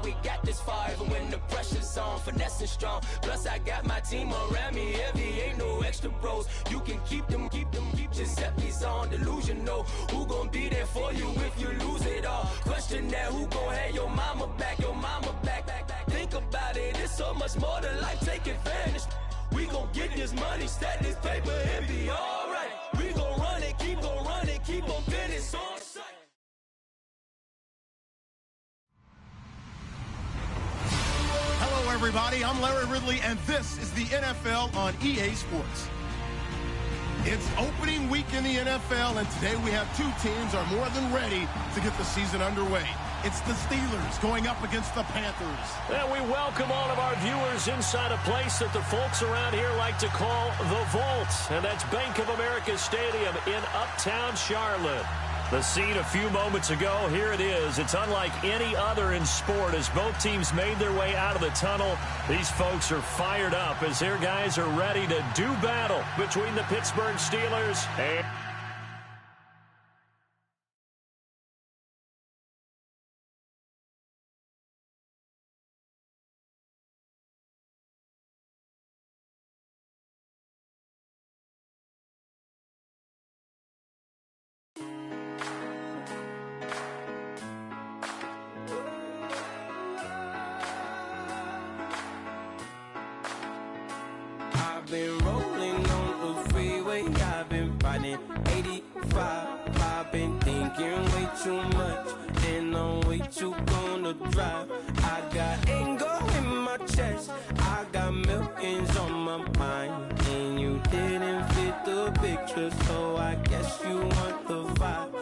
we got this far, even when the pressure's on. Finessing strong, plus I got my team around me heavy, ain't no extra bros. You can keep them, Giuseppe's on delusional. Who gon' be there for you if you lose it all? Question that, who gon' have your mama back, Think about it, it's so much more to life, take advantage. We gon' get this money, stack this paper, and be alright. We gon' run it, keep on finish on sight. Hello, everybody. I'm Larry Ridley, and this is the NFL on EA Sports. It's opening week in the NFL, and today we have two teams are more than ready to get the season underway. It's the Steelers going up against the Panthers. And we welcome all of our viewers inside a place that the folks around here like to call the Vault. And that's Bank of America Stadium in Uptown Charlotte. The scene a few moments ago, here it is. It's unlike any other in sport as both teams made their way out of the tunnel. These folks are fired up as their guys are ready to do battle between the Pittsburgh Steelers and... Been rolling on the freeway, I've been riding 85. I've been thinking way too much, and I'm way too gonna drive. I got anger in my chest, I got millions on my mind, and you didn't fit the picture, so I guess you want the vibe.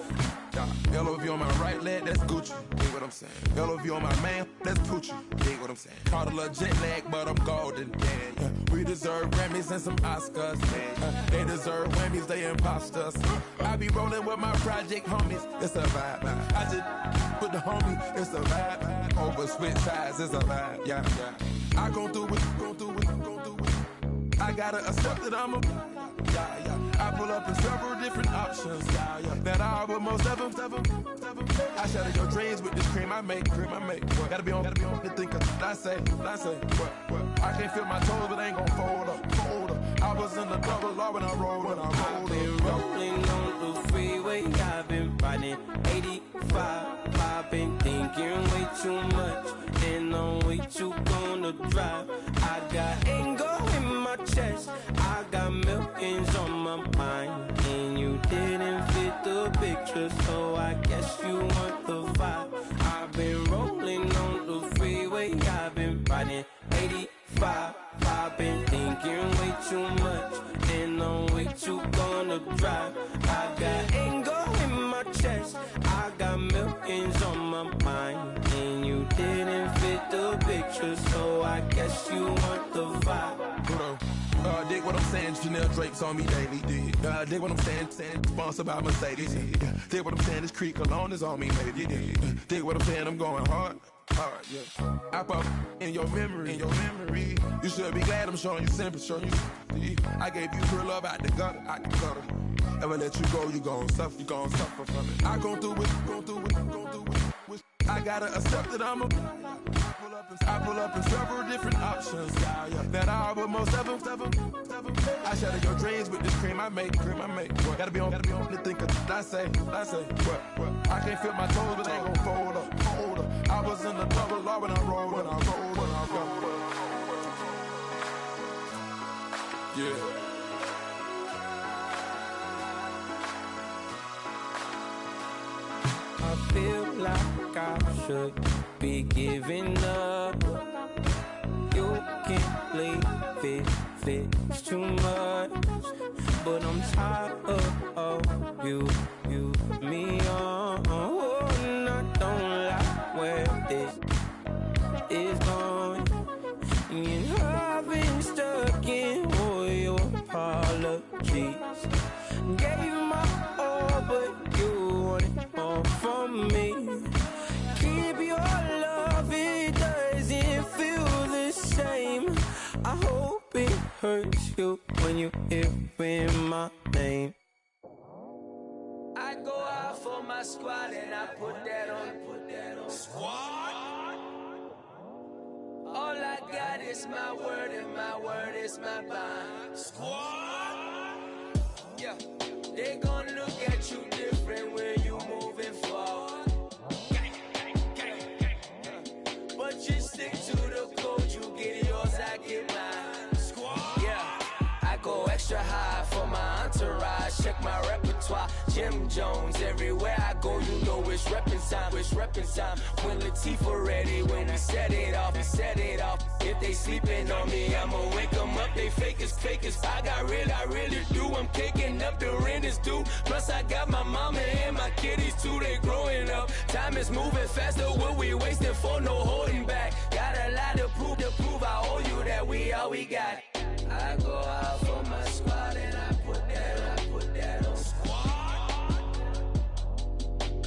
LOV on my right leg, that's Gucci, dig what I'm saying. LOV on my man, that's Poochie, dig what I'm saying. Caught a little jet lag, but I'm golden, yeah. We deserve Grammys and some Oscars, yeah. They deserve whammies, they imposters. I be rolling with my project homies, it's a vibe. I just put the homie, it's a vibe. Over switch sides, it's a vibe, yeah. I gon' do it, gon' do it. I gotta accept that I'm a... Yeah. I pull up in several different options. Yeah. That I would most ever. I shatter your dreams with this cream I make. What? Gotta be on the thinker. I say. What? I can't feel my toes, but ain't gon' fold up. I was in the double law when I rolled. I've been rolling on the freeway. I've been riding 85. I've been thinking way too much, and I'm way too gonna drive. I got anger in my chest, I got millions on my mind, and you didn't fit the picture, so I guess you want the vibe. I've been rolling on the freeway, I've been riding 85. I've been thinking way too much, and I'm way too gonna drive. I got anger in my chest, I got millions on my mind, and you didn't fit the picture, so I guess you want the vibe. Dig what I'm saying, Chanel drapes on me daily. Dig what I'm saying, sponsored by Mercedes. Dig what I'm saying, this Creek alone is on me, baby. Dig what I'm saying, I'm going hard, yeah. I pop in your memory. You should be glad I'm showing you sympathy. I gave you pure love out the gutter, Ever let you go, you gon' suffer from it. I gon' do it. I gotta accept that I'm a... I pull up in several different options, yeah. That I would most ever. I shatter your dreams with this cream I make. What? Gotta be on the thinker. I say. What? I can't feel my toes, but ain't gon' fold up. I was in the double law when I rolled. Yeah. I feel like I should be giving up. You can't leave it's too much. But I'm tired of you, me on. And I don't like where this is going. And I've been stuck in all your apologies. Gave my all, but you want it all from me. Keep your love, it doesn't feel the same. I hope it hurts you when you hear my name. I go out for my squad and I put that on. Squad? is my word, and my word is my bond. Squad! Yeah, they gon' look at you different when you moving forward. But you stick to the code, you get yours, I get mine. Squad! Yeah, I go extra high for my entourage. Check my repertoire, Jim Jones. Everywhere I go, you know it's reppin' time. It's reppin' time. When Latifah ready, when we set it off, we set it off. If they sleeping on me, I'ma wake them up. They fakers. I really do. I'm caking up, the rent is due. Plus I got my mama and my kiddies too. They growing up. Time is moving faster. What we wasting for? No holding back. Got a lot to prove. I owe you that we all we got. I go out for my squad and I put that on squad.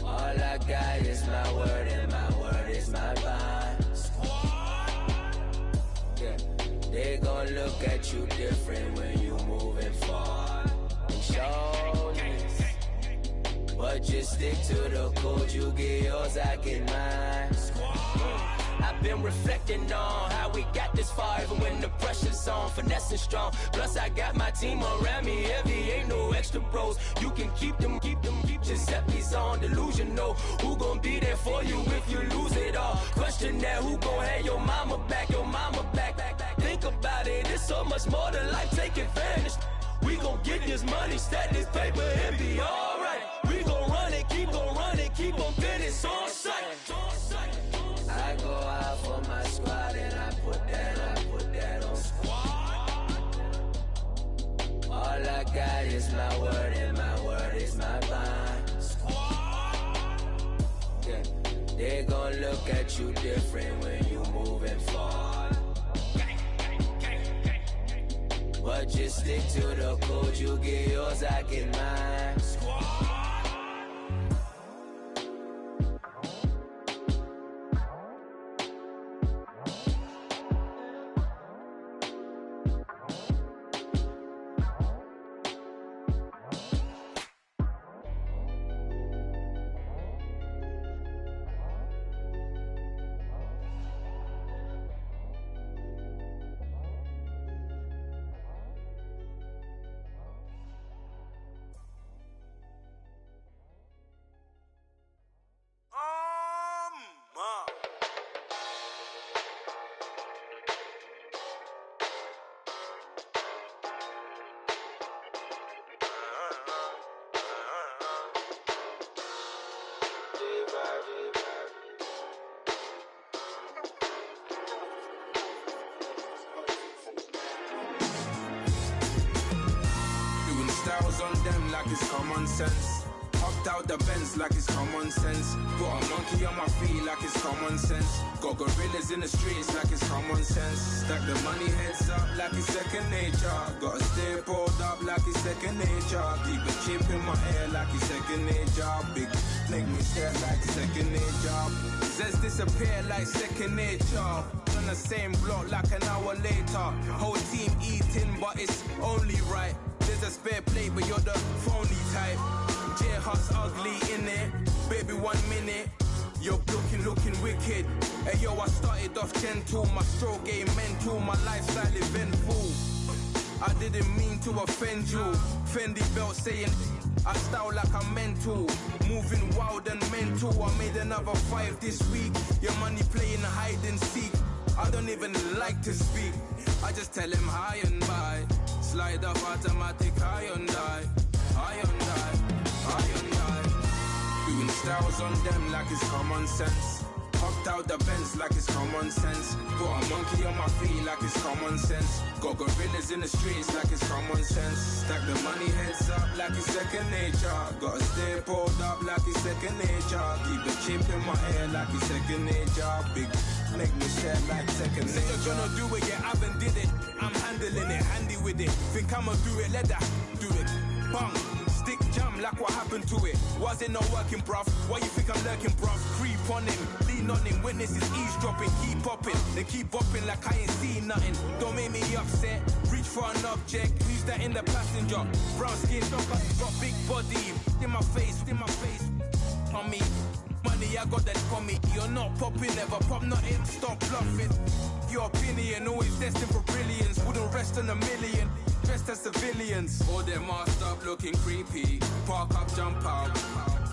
All I got is my word and my word is my bond. Squad. Yeah, they gon' look at you different when you moving forward. And show this, but just stick to the code. You get yours, I get mine. I've been reflecting on how we got this far, even when the pressure's on, finessing strong. Plus I got my team around me heavy, ain't no extra bros. You can keep them. Giuseppe's on delusional. Who gon' be there for you if you lose it all? Question that, who gon' have your mama back? Think about it, it's so much more to life, take advantage. We gon' get this money, stack this paper, and be alright. We gon' run it, keep on finish on sight. I go out for my squad and I put that on squad. All I got is my word and my word is my bond. Squad. Yeah, they gon' look at you different when you moving forward. But just stick to the code, you get yours, I get mine. Squad. On them like it's common sense. Hopped out the Benz like it's common sense. Got a monkey on my feet like it's common sense. Got gorillas in the streets like it's common sense. Stack the money heads up like it's second nature. Gotta stay pulled up like it's second nature. Keep a chip in my ear like it's second nature. Big make me stare like second nature. Zest disappear like second nature. On the same block like an hour later. Whole team eating but it's only right. There's a spare plate, but you're the phony type. J-Hut's ugly, innit? Baby, 1 minute. You're looking wicked. Hey, yo, I started off gentle. My stroke game mental. My lifestyle eventful. I didn't mean to offend you. Fendi belt saying I style like I'm mental. Moving wild and mental. I made another 5 this week. Your money playing hide and seek. I don't even like to speak. I just tell him hi and bye. Slide up automatic, high on die. Doing styles on them like it's common sense. Hopped out the Benz like it's common sense. Got a monkey on my feet like it's common sense. Got gorillas in the streets like it's common sense. Stack the money heads up like it's second nature. Gotta stay pulled up like it's second nature. Keep the chip in my ear like it's second nature. Big make me share like second nature. Nigga gonna do it, yeah, I haven't did it. I'm handling it, handy with it. Think I'ma do it, let that do it. Bang, stick jam like what happened to it. Was it not working, bruv? Why you think I'm lurking, bruv? Creep on him, lean on him. Witnesses eavesdropping, keep popping. They keep bopping like I ain't seen nothing. Don't make me upset. Reach for an object. Who's that in the passenger? Brown skin, got big body. In my face. On me. Money me, I got that coming. You're not popping, never pop nothing, stop bluffing. Your opinion, always destined for brilliance. Wouldn't rest on a million, dressed as civilians. All them masked up looking creepy. Park up, jump out,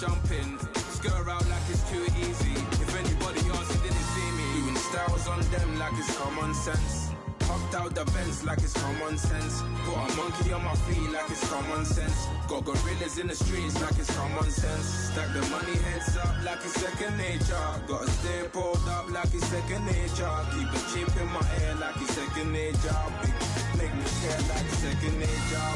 jump in. Skirt out like it's too easy. If anybody else didn't see me, doing styles on them like it's common sense. Hopped out the Benz like it's common sense. Put a monkey on my feet like it's common sense. Got gorillas in the streets like it's common sense. Stack the money heads up like it's second nature. Gotta stay pulled up like it's second nature. Keep a chip in my ear like it's second nature. Big make me care like it's second nature.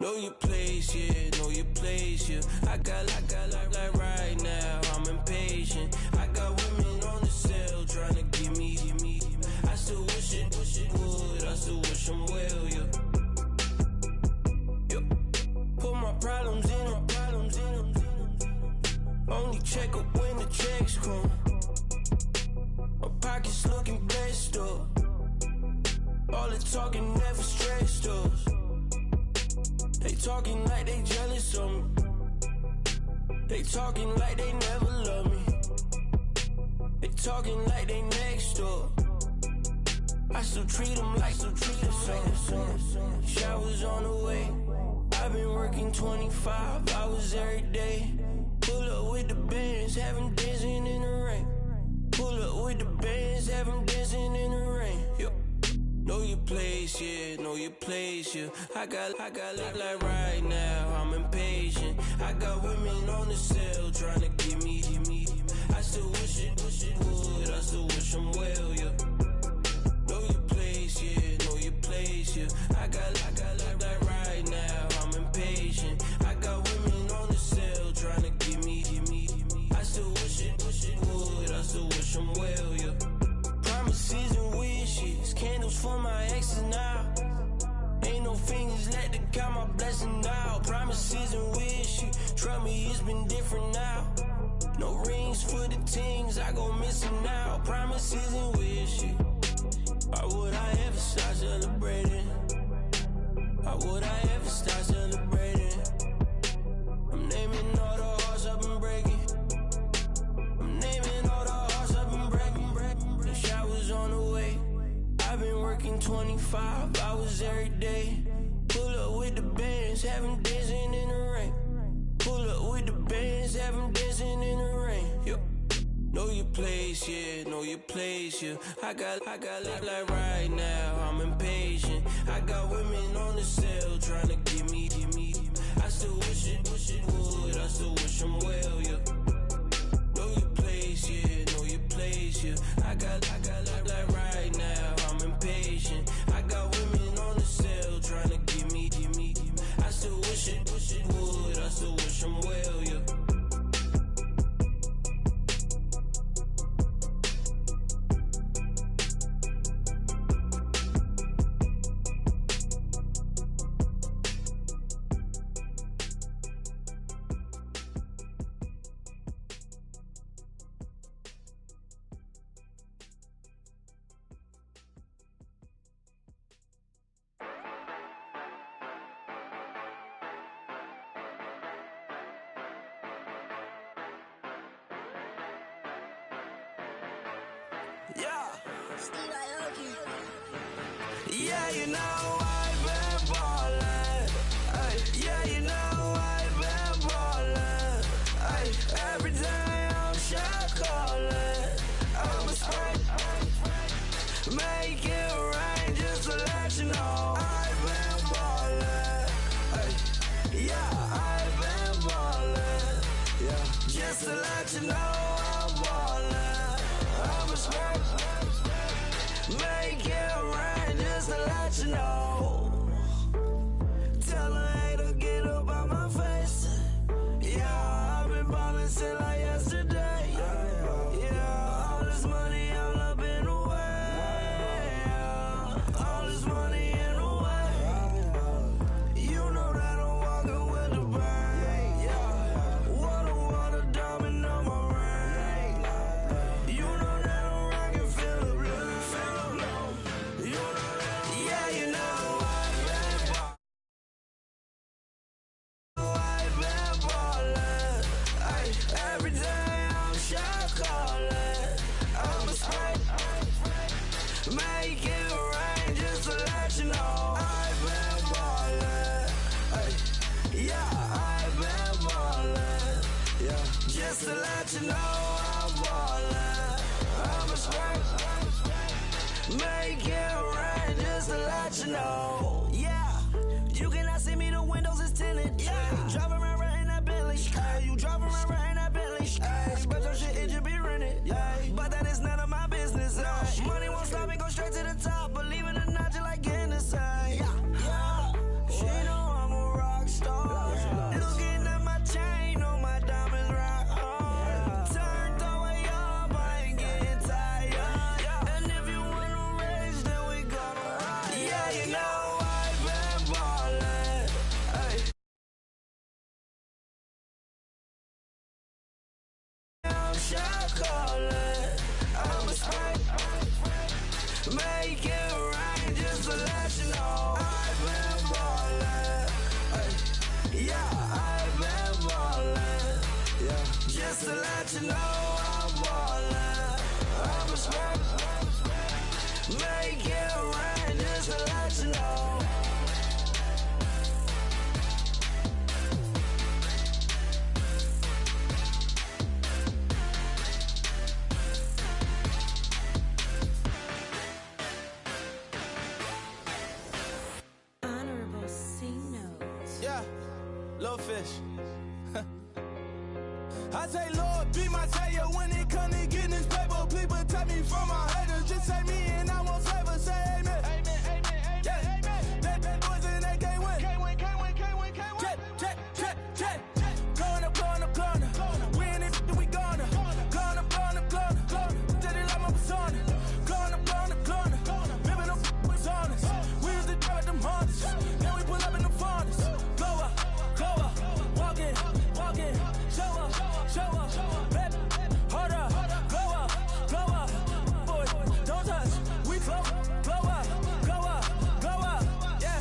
Know your place, yeah, know your place, yeah. I got like right now, I'm impatient. I got women on the cell trying to give me. I still wish it would, I still wish them well, yeah. Put my problems in. Only check up when the checks come. My pockets looking blessed up. All the talking never stressed us. They talking like they jealous of me. They talking like they never love me. They talking like they next door. I still treat them like so. Showers on the way. I've been working 25 hours every day. Pull up with the bands, have them dancing in the rain. Pull up with the bands, have them dancing in the rain. Yo. Know your place, yeah, know your place, yeah. I got like right now, I'm impatient. I got women on the cell trying to give me. I still wish it would, I still wish them well, yeah. Know your place, yeah, know your place, yeah. I got like right now, I'm impatient. I got women on the cell trying to give me. I still wish it would, I still wish them well, yeah. Promises and wishes, candles for my exes now. Ain't no fingers left to count my blessing now. Promises and wishes, trust me, it's been different now. No rings for the things, I go missing now. Promises and wishes, why would I ever start celebrating? Why would I ever start celebrating? I'm naming all the hearts I've been breaking. I'm naming all the hearts I've been breaking. The showers on the way. I've been working 25 hours every day. Pull up with the bands, have them dancing in the rain. Pull up with the bands, have them dancing in the rain. Yo. Know your place, yeah, know your place, yeah. I got like right now, I'm impatient. I got women on the cell trying to give me. I still wish it would, I still wish them well, yeah. Know your place, yeah, know your place, yeah. I got like right now, I'm impatient. I got women on the cell trying to give me. I still wish it would, I still wish them well, yeah. Yeah, you know I've been ballin'. Yeah, you know I've been ballin'. I'm a straight. Make it rain just to let you know. Tell a hater get up on my face. Yeah, I've been ballin' since like yesterday. Yeah, all this money all up in the way. All this money in the way. You know that I'm walking with the bang. Water, diamond on my ring. You know that I'm rockin', feel the blue. You know that, yeah, you know I've been ballin'. Ay, every day I'm shot callin'. I'm a spray. Make it rain just to let you know. I've been ballin'. Ay, yeah, I've been ballin'. Yeah, just to let you know I'm ballin'. I'm a spray. Make it rain just to let you know. Yeah, you cannot see me, the windows is tinted. Yeah, drive around right in that Bentley. Ay, you drive around right in that Bentley. Ay, but your shit, it just be rented. Yeah, but that is none of my business. Ay. Money won't stop me, go straight to the top. Believe it or not, you like getting the same. Yeah, she know I'm a rock star. Looking at my chain, on my diamonds rock hard. Turned the way up, I ain't getting tired. And if you wanna race, then we gonna ride. Yeah, you know I've been ballin'. Ay. I'm shot callin'. I'm a spray. Make it rain just to let you know. I've been ballin'. Ay. Yeah, I've been ballin'. Yeah, just to let you know I'm ballin'. I'm a spray. Make it rain just to let you know. Honorable C notes. Yeah, little fish. I say, Lord, be my savior when it comes to getting this paper. Please protect me from my haters. Just say me and I won't favor. Say amen. Amen, amen, amen, yeah. Amen. Bad boys and they can't win. Can't win. Jet. Going up. We in it, we gonna. Going up. Did it like my persona. Going up. Living no was honest. We used to drive them Hondas. Then we pull up in the Fondas. Glow up. Walk in. Show up. Baby, hold up. Glow up. Boy, don't touch. We glow up. Yeah.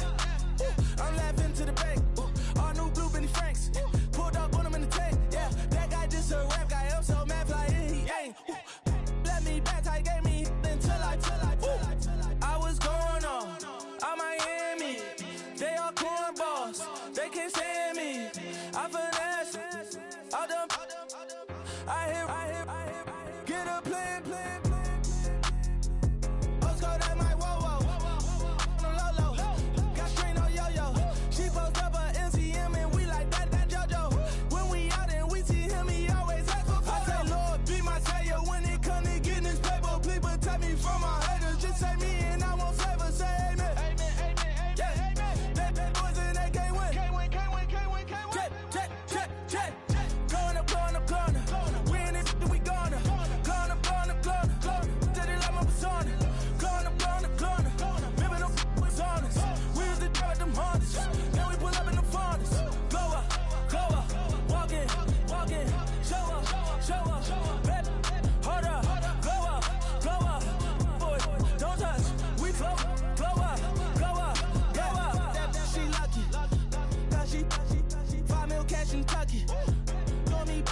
I'm laughing to the bank. All new blue Benny Franks. Pulled up on him in the tank. Yeah, that guy just a rap guy. I'm so mad fly in, he ain't. Let me back, I gave me until I was going on Miami. They all cornballs. They can't stand me. I finesse. All them. I hear. Get a plan. Oscar, that my whoa. No low. Got screen on yo-yo. She post up a MCM and we like that JoJo. When we out and we see him, he always ask for photo. I say, Lord, be my savior when it come to getting this paper. Please protect me from my haters. Just say me and I won't favor. Say amen. Amen. Yeah. Bad boys and they can't win. Can't win. Jet. Going up. We in it, we gonna. Going up. Did it like my persona. Going up. Living no was honest. We used to drive them Hondas. Then we pull up in the Fondas. Glow up. Walk in. Show up. Baby, hold up. Glow up. Boy, don't touch. We glow up. She lucky. Cause she 5 mil cash in Kentucky. Know me.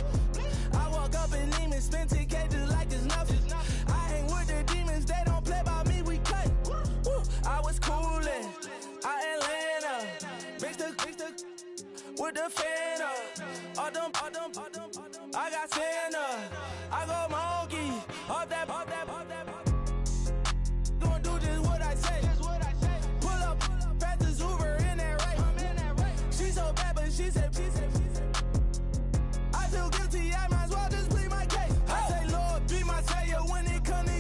I walk up in demons, spend 10K just like it's nothing. I hang with the demons, they don't play by me, we cut. I was coolin', Atlanta. Mixed with the Fanta. All them. I got Santa. I go monkey. All that. Gonna do just what I say. Pull up, pass the Uber in that race. She so bad, but she said. I feel guilty, I might as well just plead my case. I say, Lord, be my savior when it come to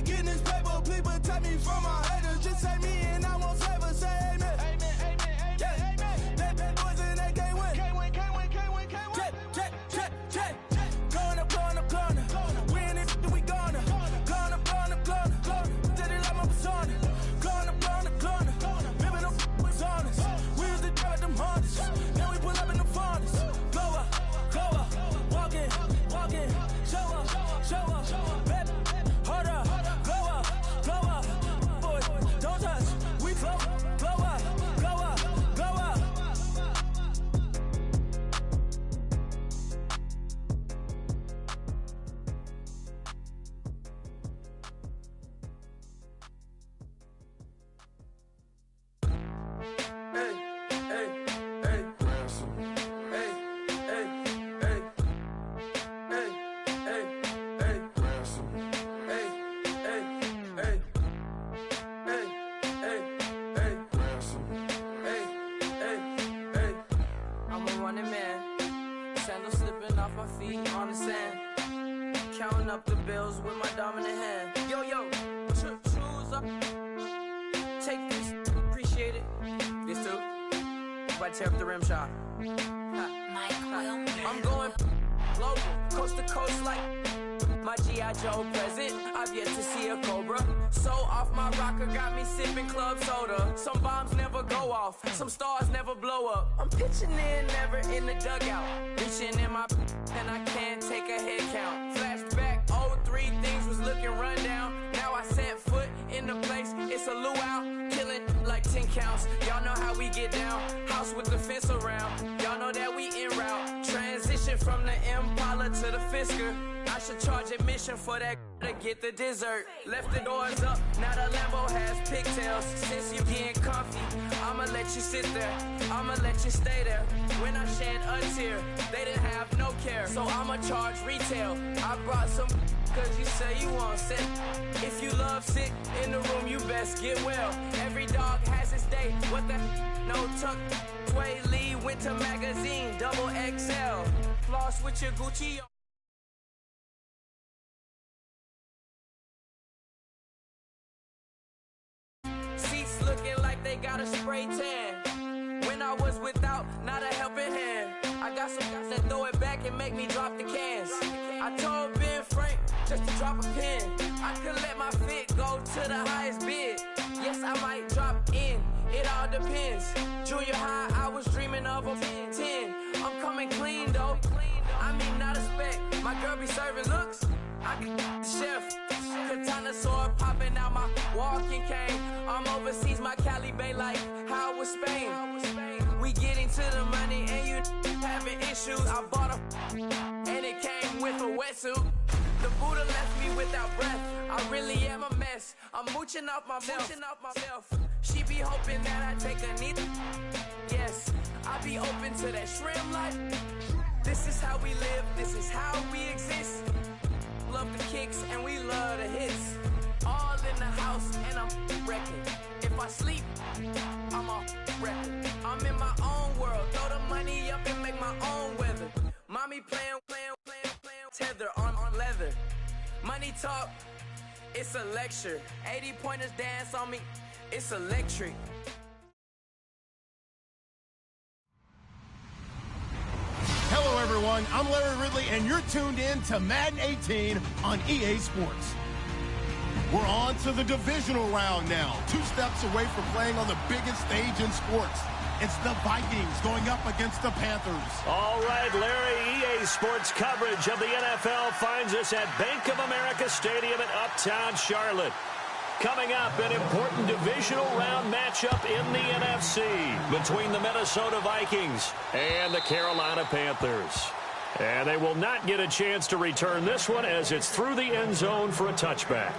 up the bills with my dominant hand. Yo, choose up. Take this, appreciate it. This too. If I tear up the rim shot. I'm going global, coast to coast like my G.I. Joe present. I've yet to see a Cobra. So off my rocker got me sipping club soda. Some bombs never go off, some stars never blow up. I'm pitching in, never in the dugout. Reaching in my and I can't take a head count. Flashback, 03, things was looking run down. Now I set foot in the place, it's a luau. Killing like 10 counts, y'all know how we get down. House with the fence around, y'all know that we en route. Transition from the Impala to the Fisker. I should charge admission for that to get the dessert. Left the doors up, now the Lambo has pigtails. Since you getting comfy, I'ma let you sit there, I'ma let you stay there. When I shed a tear, they didn't have no care. So I'ma charge retail. I brought some cause you say you want sit. If you love sick in the room, you best get well. Every dog has its day, what the no tuck. Sway Lee, Winter Magazine, double XL. Floss with your Gucci. Seats looking like they got a spray tan. When I was without, not a helping hand. I got some guys that throw it back and make me drop the cans. I told Ben Frank just to drop a pin. I could let my fit go to the highest bid. Yes, I might drop in, it all depends. Junior high, I was dreaming of a 10. I'm coming clean though, I mean not a spec. My girl be serving looks, I can the chef. Katana sword popping out my walking cane. I'm overseas, my Cali Bay like how was Spain. We getting to the money and you having issues. I bought a and it came with a wetsuit. The Buddha left me without breath. I really am a mess. I'm mooching off myself. She be hoping that I take a knee. Yes, I be open to that shrimp life. This is how we live. This is how we exist. Love the kicks and we love the hits. All in the house and I'm wrecking. If I sleep, I'm off record. I'm in my own world. Throw the money up and make my own weather. Mommy playing, tether on leather. Money talk, it's a lecture. 80 pointers dance on me, it's electric. Hello, everyone. I'm Larry Ridley, and you're tuned in to Madden 18 on EA Sports. We're on to the divisional round now. 2 steps away from playing on the biggest stage in sports. It's the Vikings going up against the Panthers. All right, Larry, EA Sports coverage of the NFL finds us at Bank of America Stadium in Uptown Charlotte. Coming up, an important divisional round matchup in the NFC between the Minnesota Vikings and the Carolina Panthers. And they will not get a chance to return this one as it's through the end zone for a touchback.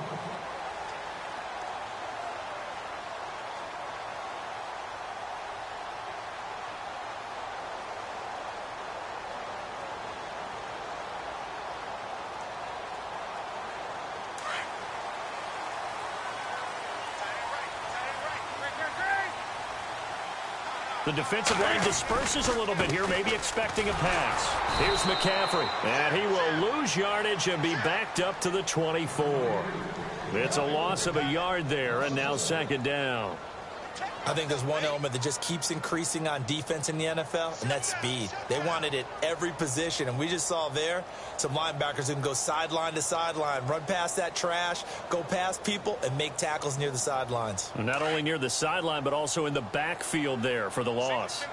The defensive line disperses a little bit here, maybe expecting a pass. Here's McCaffrey, and he will lose yardage and be backed up to the 24. It's a loss of a yard there, and now second down. I think there's one element that just keeps increasing on defense in the NFL, and that's speed. They want it at every position, and we just saw there some linebackers who can go sideline to sideline, run past that trash, go past people, and make tackles near the sidelines. And not only near the sideline, but also in the backfield there for the loss.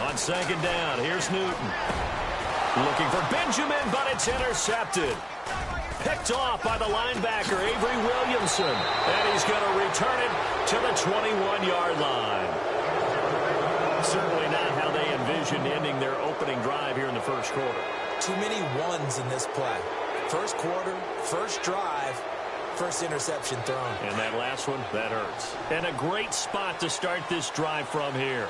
On second down, here's Newton. Looking for Benjamin, but it's intercepted. Picked off by the linebacker, Avery Williamson. And he's going to return it to the 21-yard line. Certainly not how they envisioned ending their opening drive here in the first quarter. Too many ones in this play. First quarter, first drive, first interception thrown. And that last one, that hurts. And a great spot to start this drive from here.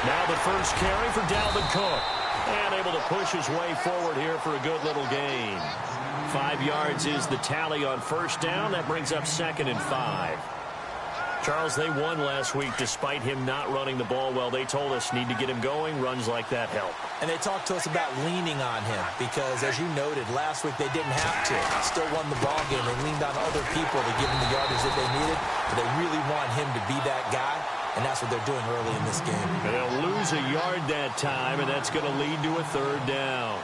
Now the first carry for Dalvin Cook. And able to push his way forward here for a good little gain. 5 yards is the tally on first down. That brings up 2nd and 5. Charles, they won last week despite him not running the ball well. They told us need to get him going. Runs like that help. And they talked to us about leaning on him because, as you noted, last week they didn't have to. Still won the ball game. They leaned on other people to give him the yardage that they needed, but they really want him to be that guy, and that's what they're doing early in this game. And they'll lose a yard that time, and that's going to lead to a third down.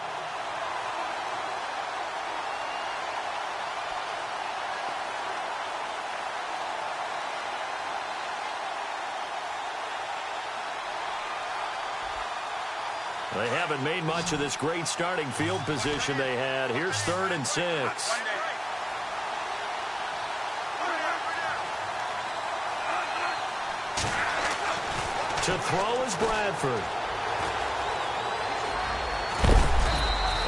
They haven't made much of this great starting field position they had. Here's 3rd and 6. To throw is Bradford.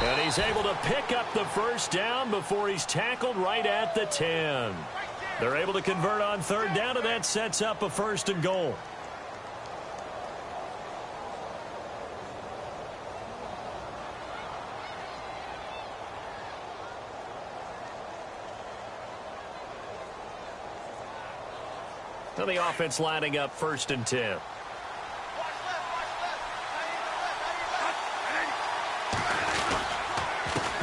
And he's able to pick up the first down before he's tackled right at the 10. They're able to convert on 3rd down, and that sets up a 1st and goal. So the offense lining up 1st and 10.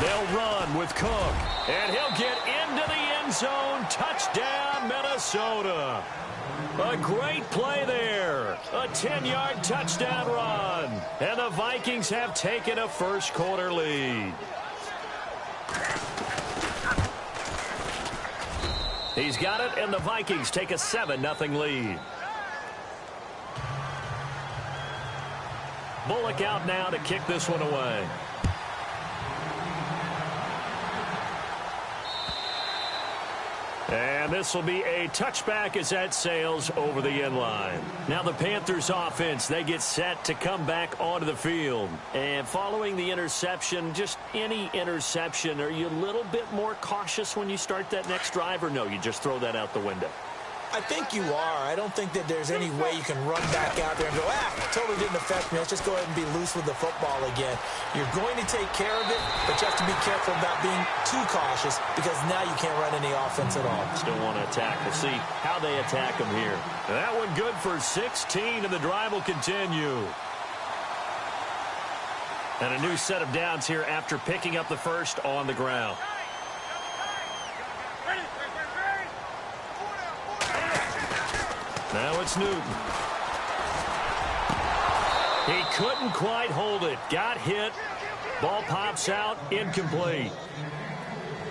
They'll run with Cook, and he'll get into the end zone. Touchdown, Minnesota. A great play there. A 10-yard touchdown run. And the Vikings have taken a first-quarter lead. He's got it, and the Vikings take a 7-0 lead. Bullock out now to kick this one away. And this will be a touchback as that sails over the end line. Now the Panthers offense, they get set to come back onto the field. And following the interception, just any interception, are you a little bit more cautious when you start that next drive, or no, you just throw that out the window? I think you are. I don't think that there's any way you can run back out there and go, totally didn't affect me. Let's just go ahead and be loose with the football again. You're going to take care of it, but you have to be careful about being too cautious because now you can't run any offense at all. Still want to attack. We'll see how they attack them here. And that one good for 16, and the drive will continue. And a new set of downs here after picking up the first on the ground. Now it's Newton. He couldn't quite hold it. Got hit. Ball pops out. Incomplete.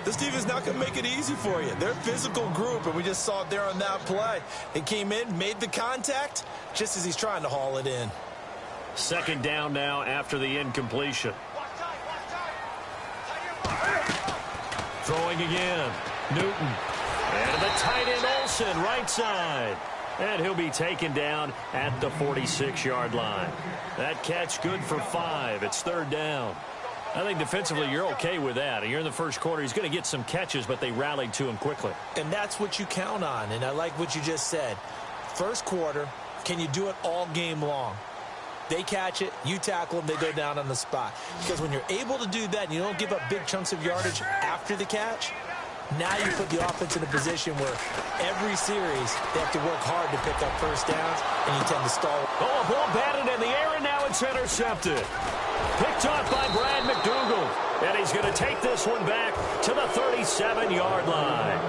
This defense is not going to make it easy for you. They're a physical group, and we just saw it there on that play. He came in, made the contact, just as he's trying to haul it in. 2nd down now after the incompletion. Throwing again. Newton. And the tight end Olsen, right side. And he'll be taken down at the 46-yard line. That catch good for 5. It's 3rd down. I think defensively you're okay with that. You're in the first quarter. He's going to get some catches, but they rallied to him quickly. And that's what you count on, and I like what you just said. First quarter, can you do it all game long? They catch it, you tackle them, they go down on the spot. Because when you're able to do that and you don't give up big chunks of yardage after the catch, now you put the offense in a position where every series they have to work hard to pick up first downs, and you tend to stall. Oh, a ball batted in the air, and now it's intercepted. Picked off by Brad McDougal, and he's going to take this one back to the 37-yard line.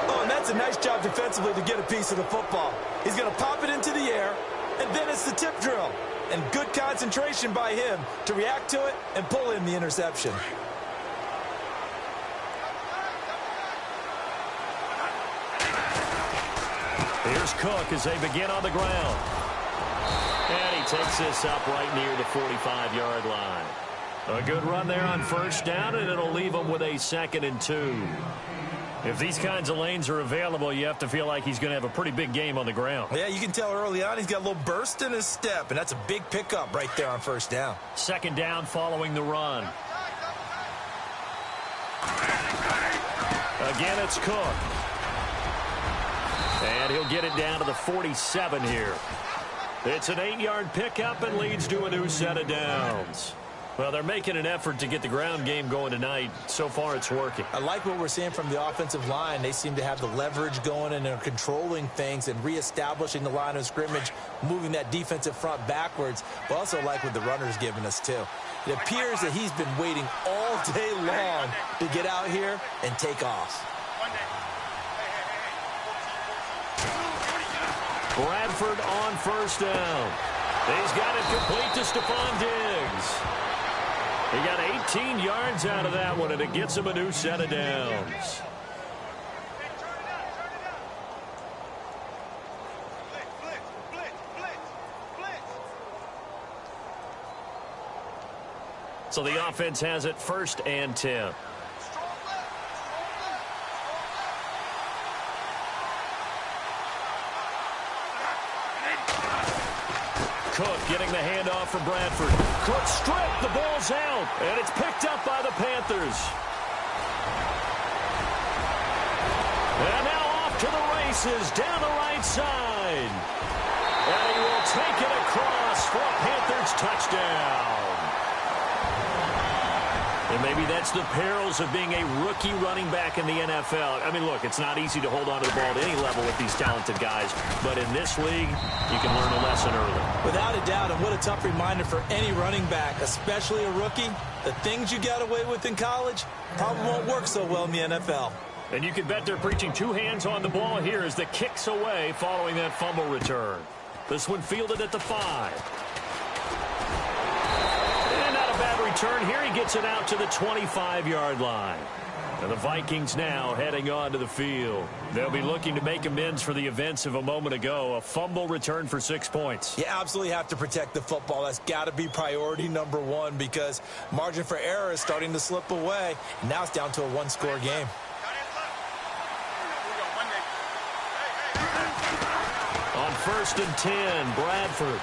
Oh, and that's a nice job defensively to get a piece of the football. He's going to pop it into the air, and then it's the tip drill. And good concentration by him to react to it and pull in the interception. Here's Cook as they begin on the ground. And he takes this up right near the 45-yard line. A good run there on 1st down, and it'll leave him with a 2nd and 2. If these kinds of lanes are available, you have to feel like he's going to have a pretty big game on the ground. Yeah, you can tell early on he's got a little burst in his step, and that's a big pickup right there on 1st down. 2nd down following the run. Again, it's Cook. And he'll get it down to the 47 here. It's an 8-yard pickup and leads to a new set of downs. Well, they're making an effort to get the ground game going tonight. So far, it's working. I like what we're seeing from the offensive line. They seem to have the leverage going, and they're controlling things and reestablishing the line of scrimmage, moving that defensive front backwards. But also like what the runner's giving us, too. It appears that he's been waiting all day long to get out here and take off. Bradford on first down. He's got it complete to Stephon Diggs. He got 18 yards out of that one, and it gets him a new set of downs. So the offense has it 1st and 10. Cook getting the handoff from Bradford. Cook stripped. The ball's out. And it's picked up by the Panthers. And now off to the races down the right side. And he will take it across for a Panthers touchdown. And maybe that's the perils of being a rookie running back in the NFL. I mean, look, it's not easy to hold on to the ball at any level with these talented guys. But in this league, you can learn a lesson early. Without a doubt, and what a tough reminder for any running back, especially a rookie. The things you got away with in college probably won't work so well in the NFL. And you can bet they're preaching 2 hands on the ball here as the kick's away following that fumble return. This one fielded at the 5. Bad return here. He gets it out to the 25-yard line. And the Vikings now heading onto the field. They'll be looking to make amends for the events of a moment ago. A fumble return for 6 points. You absolutely have to protect the football. That's got to be priority number 1 because margin for error is starting to slip away. And now it's down to a 1-score game. On 1st and 10, Bradford.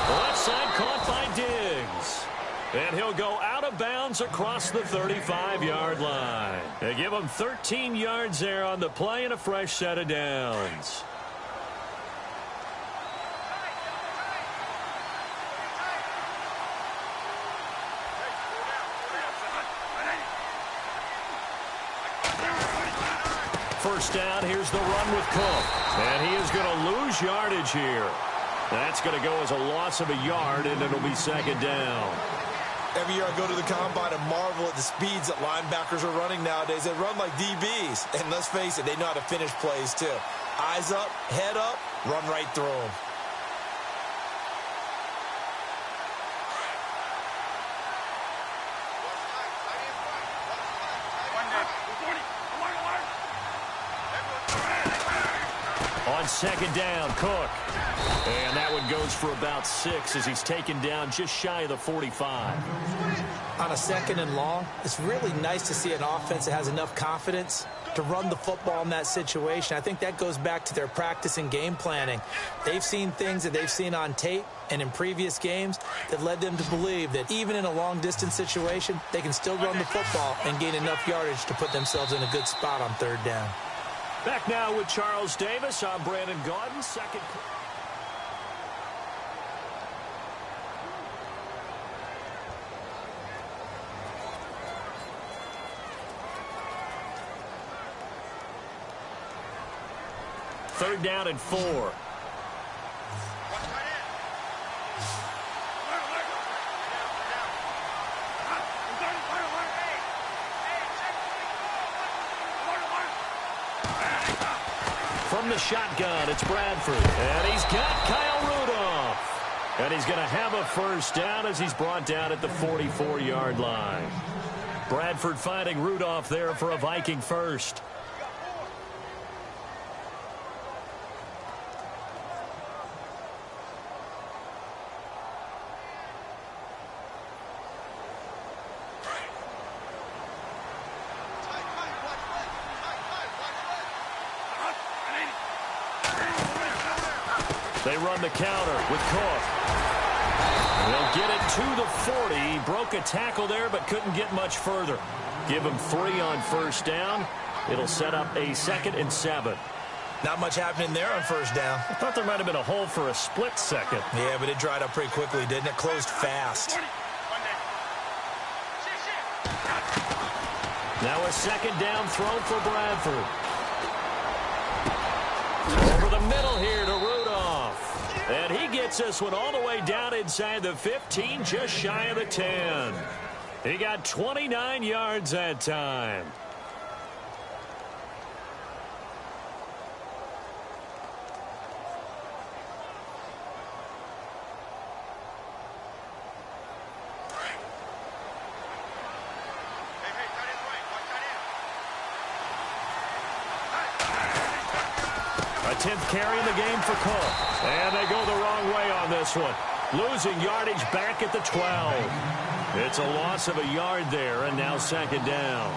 Left side caught by Diggs. And he'll go out of bounds across the 35-yard line. They give him 13 yards there on the play and a fresh set of downs. First down, here's the run with Cook. And he is going to lose yardage here. That's going to go as a loss of a yard, and it'll be 2nd down. Every year I go to the combine and marvel at the speeds that linebackers are running nowadays. They run like DBs. And let's face it, they know how to finish plays too. Eyes up, head up, run right through them. On 2nd down, Cook. And that one goes for about 6 as he's taken down just shy of the 45. On a 2nd and long, it's really nice to see an offense that has enough confidence to run the football in that situation. I think that goes back to their practice and game planning. They've seen things that they've seen on tape and in previous games that led them to believe that even in a long-distance situation, they can still run the football and gain enough yardage to put themselves in a good spot on 3rd down. Back now with Charles Davis. I'm Brandon Gaudin. Second. Third down and 4. From the shotgun, it's Bradford. And he's got Kyle Rudolph. And he's going to have a first down as he's brought down at the 44-yard line. Bradford finding Rudolph there for a Viking first. They run the counter with Cook. They'll get it to the 40. He broke a tackle there but couldn't get much further. Give him 3 on first down. It'll set up a 2nd and 7. Not much happening there on first down. I thought there might have been a hole for a split second. Yeah, but it dried up pretty quickly, didn't it? Closed fast. Now a second down throw for Bradford. Over the middle here to Rudolph. And he gets this one all the way down inside the 15, just shy of the 10. He got 29 yards that time. A 10th carry in the game for Cook. And they go the wrong way on this one. Losing yardage back at the 12. It's a loss of a yard there, and now second down.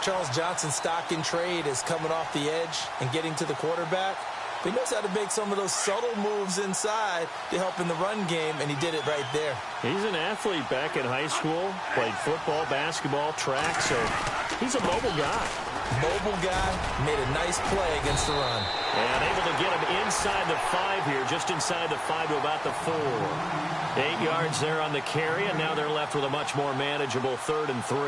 Charles Johnson's stock in trade is coming off the edge and getting to the quarterback. But he knows how to make some of those subtle moves inside to help in the run game, and he did it right there. He's an athlete back in high school, played football, basketball, track, so he's a mobile guy. Mobile guy, made a nice play against the run. And able to get him inside the 5 here, just inside the 5 to about the 4. 8 yards there on the carry, and now they're left with a much more manageable 3rd and 3.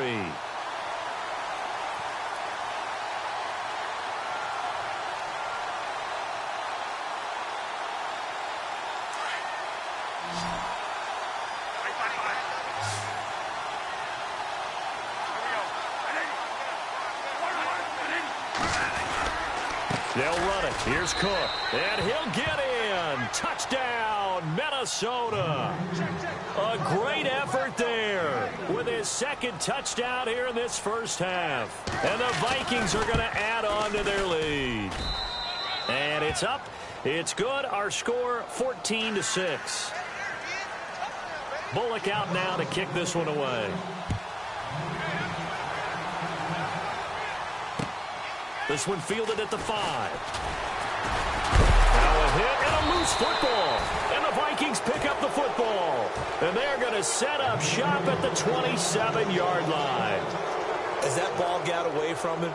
They'll run it. Here's Cook. And he'll get in. Touchdown, Minnesota. A great effort there with his second touchdown here in this first half. And the Vikings are going to add on to their lead. And it's up. It's good. Our score, 14-6. Bullock out now to kick this one away. This one fielded at the 5. Now a hit and a loose football. And the Vikings pick up the football. And they're going to set up shop at the 27-yard line. As that ball got away from him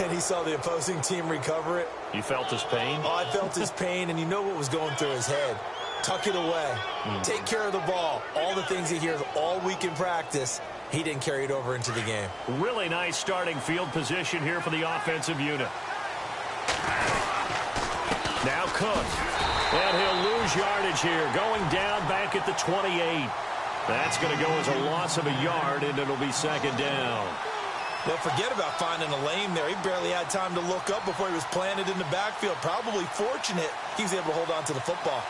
and he saw the opposing team recover it. You felt his pain? Oh, I felt his pain, and you know what was going through his head. Tuck it away. Take care of the ball. All the things he hears all week in practice. He didn't carry it over into the game. Really nice starting field position here for the offensive unit. Now Cook. And he'll lose yardage here. Going down back at the 28. That's going to go as a loss of a yard, and it'll be second down. Don't forget about finding a lane there. He barely had time to look up before he was planted in the backfield. Probably fortunate he was able to hold on to the football.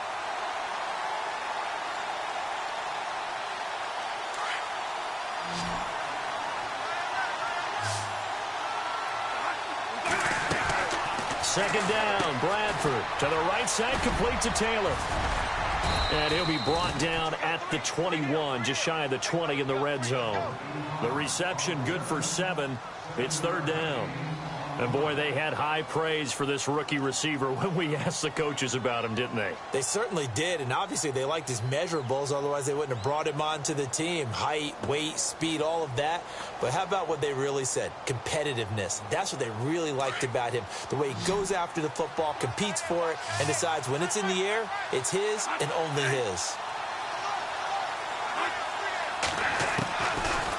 Second down, Bradford to the right side, complete to Taylor. And he'll be brought down at the 21, just shy of the 20 in the red zone. The reception good for 7. It's third down. And, boy, they had high praise for this rookie receiver when we asked the coaches about him, didn't they? They certainly did, and obviously they liked his measurables. Otherwise, they wouldn't have brought him onto the team. Height, weight, speed, all of that. But how about what they really said? Competitiveness. That's what they really liked about him. The way he goes after the football, competes for it, and decides when it's in the air, it's his and only his.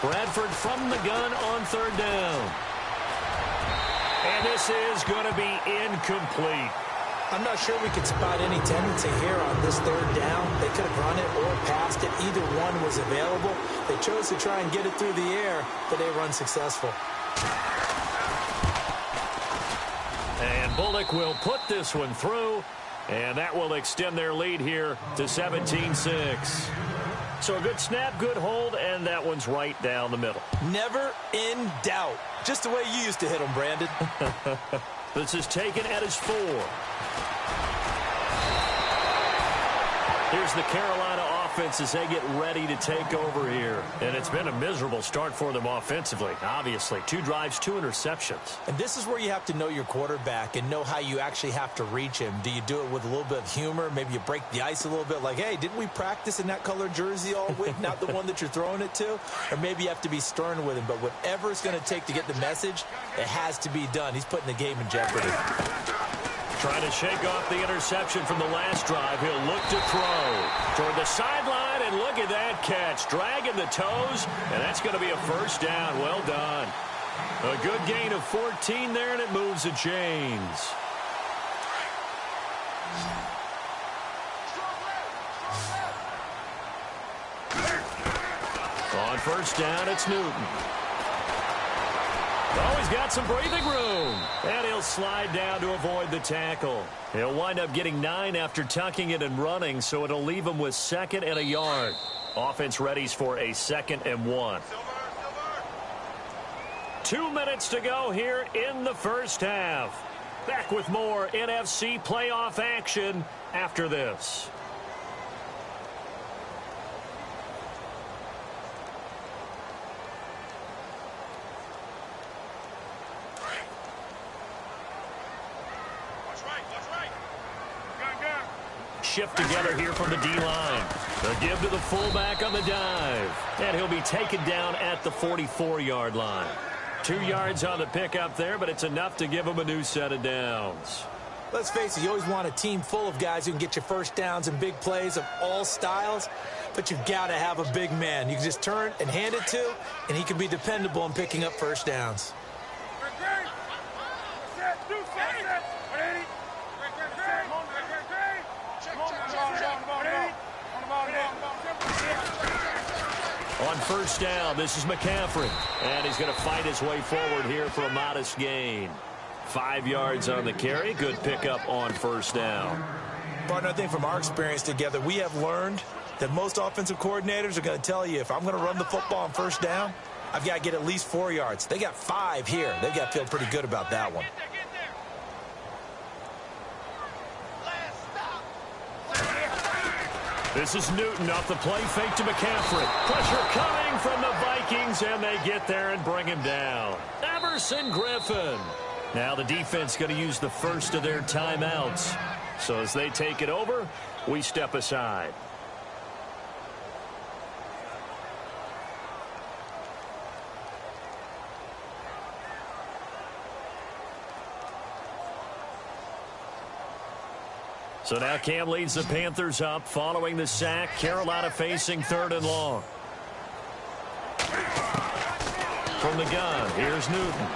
Bradford from the gun on third down. And this is going to be incomplete. I'm not sure we could spot any tendency here on this third down. They could have run it or passed it. Either one was available. They chose to try and get it through the air, but they run successful. And Bullock will put this one through, and that will extend their lead here to 17-6. So a good snap, good hold, and that one's right down the middle. Never in doubt. Just the way you used to hit them, Brandon. This is taken at his 4. Here's the Carolina offense as they get ready to take over here. And it's been a miserable start for them offensively, obviously. 2 drives, 2 interceptions. And this is where you have to know your quarterback and know how you actually have to reach him. Do you do it with a little bit of humor? Maybe you break the ice a little bit like, hey, didn't we practice in that color jersey all week, not the one that you're throwing it to? Or maybe you have to be stern with him. But whatever it's going to take to get the message, it has to be done. He's putting the game in jeopardy. Trying to shake off the interception from the last drive. He'll look to throw toward the sideline, and look at that catch. Dragging the toes, and that's going to be a first down. Well done. A good gain of 14 there, and it moves the chains. On first down, it's Newton. Oh, he's got some breathing room. And he'll slide down to avoid the tackle. He'll wind up getting 9 after tucking it and running, so it'll leave him with 2nd and a yard. Offense readies for a 2nd and 1. 2 minutes to go here in the first half. Back with more NFC playoff action after this. Shift together here from the D-line. The give to the fullback on the dive. And he'll be taken down at the 44-yard line. 2 yards on the pickup there, but it's enough to give him a new set of downs. Let's face it, you always want a team full of guys who can get you first downs and big plays of all styles, but you've got to have a big man you can just turn and hand it to, and he can be dependable in picking up first downs. On first down, this is McCaffrey. And he's going to fight his way forward here for a modest gain. 5 yards on the carry. Good pickup on first down. Partner, I think from our experience together, we have learned that most offensive coordinators are going to tell you, if I'm going to run the football on first down, I've got to get at least 4 yards. They got 5 here. They've got to feel pretty good about that one. This is Newton off the play fake to McCaffrey. Pressure coming from the Vikings, and they get there and bring him down. Everson Griffin. Now the defense going to use the first of their timeouts. So as they take it over, we step aside. So now Cam leads the Panthers up following the sack. Carolina facing 3rd and long. From the gun, here's Newton.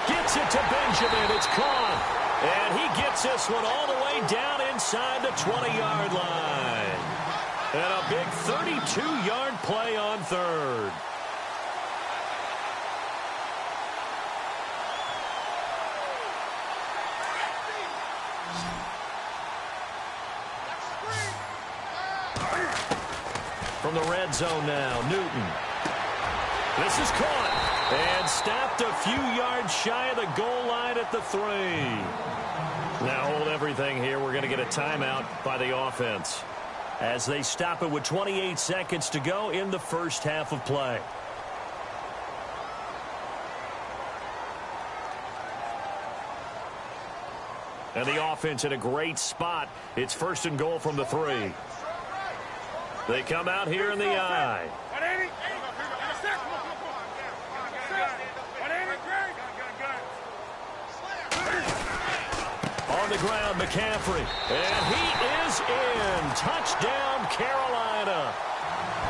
Gets it to Benjamin. It's caught. And he gets this one all the way down inside the 20-yard line. And a big 32-yard play on 3rd. From the red zone now, Newton. This is caught and stopped a few yards shy of the goal line at the 3. Now hold everything here. We're going to get a timeout by the offense as they stop it with 28 seconds to go in the first half of play. And the offense in a great spot. It's 1st and goal from the 3. They come out here in the I. On the ground, McCaffrey. And he is in. Touchdown, Carolina.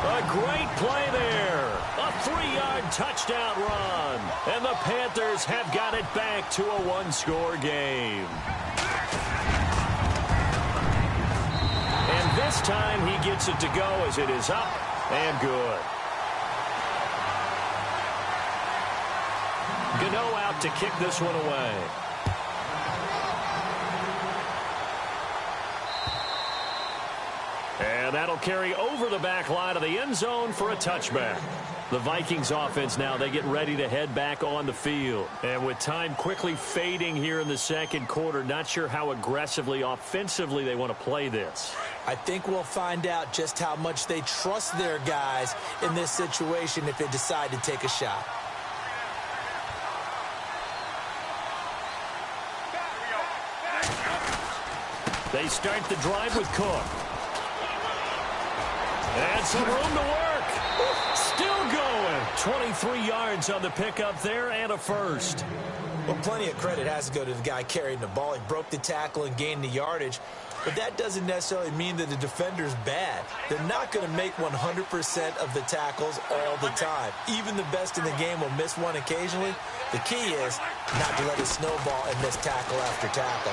A great play there. A 3-yard touchdown run. And the Panthers have got it back to a 1-score game. And this time he gets it to go as it is up and good. Gano out to kick this one away. And that'll carry over the back line of the end zone for a touchback. The Vikings offense now, they get ready to head back on the field. And with time quickly fading here in the second quarter, not sure how aggressively, offensively they want to play this. I think we'll find out just how much they trust their guys in this situation if they decide to take a shot. They start the drive with Cook. And some room to work. Still going. 23 yards on the pickup there and a first. Well, plenty of credit has to go to the guy carrying the ball. He broke the tackle and gained the yardage. But that doesn't necessarily mean that the defender's bad. They're not going to make 100% of the tackles all the time. Even the best in the game will miss one occasionally. The key is not to let it snowball and miss tackle after tackle.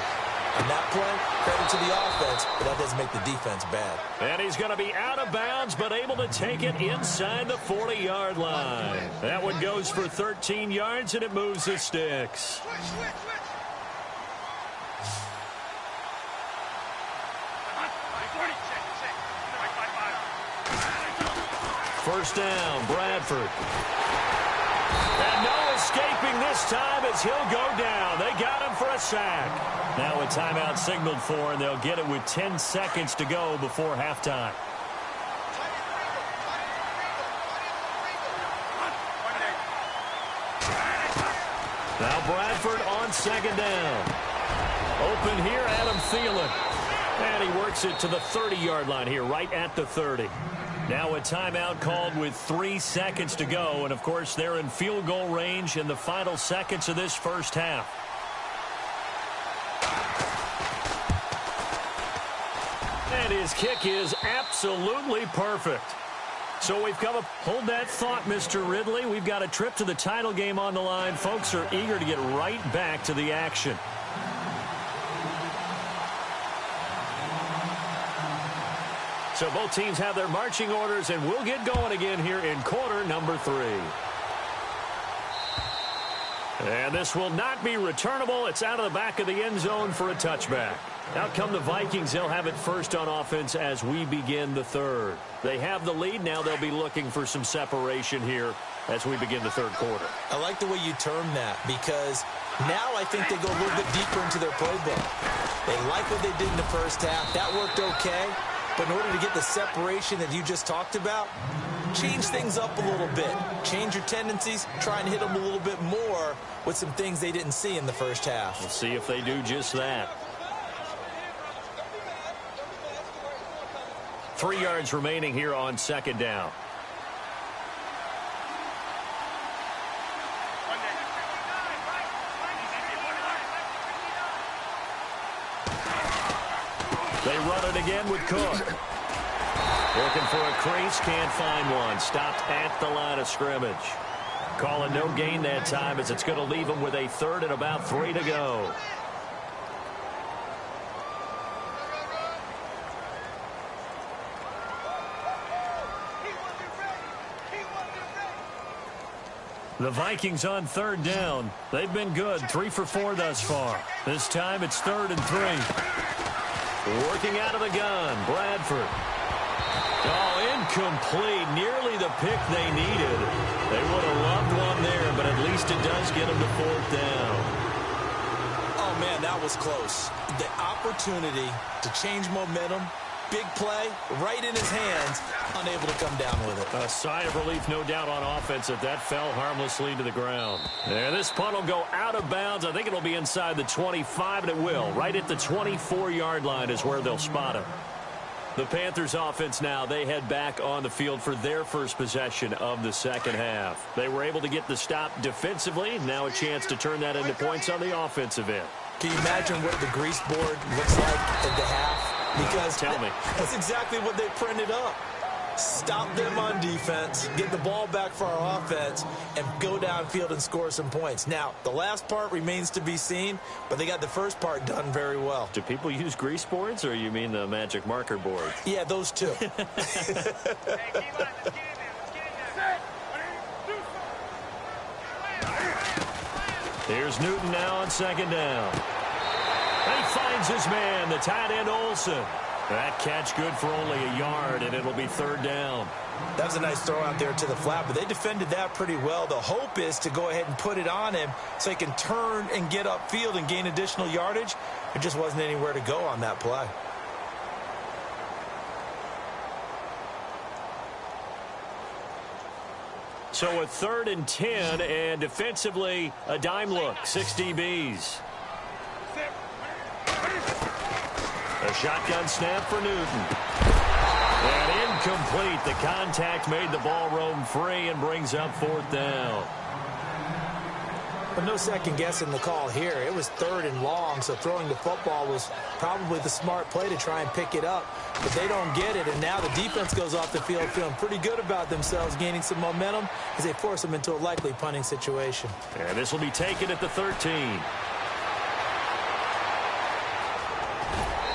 On that play, credit to the offense, but that doesn't make the defense bad. And he's going to be out of bounds, but able to take it inside the 40-yard line. That one goes for 13 yards, and it moves the sticks. First down, Bradford. And no escaping this time as he'll go down. They got him for a sack. Now a timeout signaled for, and they'll get it with 10 seconds to go before halftime. Now Bradford on second down. Open here, Adam Thielen. And he works it to the 30-yard line here, right at the 30. Now a timeout called with 3 seconds to go. And, of course, they're in field goal range in the final seconds of this first half. And his kick is absolutely perfect. So we've come up. Hold that thought, Mr. Ridley. We've got a trip to the title game on the line. Folks are eager to get right back to the action. So both teams have their marching orders, and we'll get going again here in quarter number 3. And this will not be returnable. It's out of the back of the end zone for a touchback. Out come the Vikings. They'll have it first on offense as we begin the third. They have the lead. Now they'll be looking for some separation here as we begin the third quarter. I like the way you term that, because now I think they go a little bit deeper into their playbook. They like what they did in the first half. That worked okay. But in order to get the separation that you just talked about, change things up a little bit. Change your tendencies. Try and hit them a little bit more with some things they didn't see in the first half. We'll see if they do just that. 3 yards remaining here on second down. They run it again with Cook. Looking for a crease, can't find one. Stopped at the line of scrimmage. Calling no gain that time as it's going to leave them with a third and about 3 to go. The Vikings on third down. They've been good, 3 for 4 thus far. This time it's 3rd and 3. Working out of the gun, Bradford. Oh, incomplete. Nearly the pick they needed. They would have loved one there, but at least it does get them to 4th down. Oh, man, that was close. The opportunity to change momentum, big play, right in his hands, unable to come down with it. A sigh of relief, no doubt, on offense if that fell harmlessly to the ground. And this punt will go out of bounds. I think it'll be inside the 25, and it will. Right at the 24-yard line is where they'll spot it. The Panthers offense now, they head back on the field for their first possession of the second half. They were able to get the stop defensively. Now a chance to turn that into points on the offensive end. Can you imagine what the grease board looks like at the half? Because Tell me. That's exactly what they printed up. Stop them on defense, get the ball back for our offense, and go downfield and score some points. Now, the last part remains to be seen, but they got the first part done very well. Do people use grease boards, or you mean the magic marker board? Yeah, those two. Here's Newton now on second down. He finds his man, the tight end Olsen. That catch good for only a yard, and it'll be 3rd down. That was a nice throw out there to the flat, but they defended that pretty well. The hope is to go ahead and put it on him so he can turn and get upfield and gain additional yardage. There just wasn't anywhere to go on that play. So a 3rd and 10, and defensively, a dime look, 6 DBs. A shotgun snap for Newton. And incomplete. The contact made the ball roam free and brings up 4th down. But no second guessing the call here. It was 3rd and long, so throwing the football was probably the smart play to try and pick it up. But they don't get it, and now the defense goes off the field feeling pretty good about themselves, gaining some momentum as they force them into a likely punting situation. And this will be taken at the 13.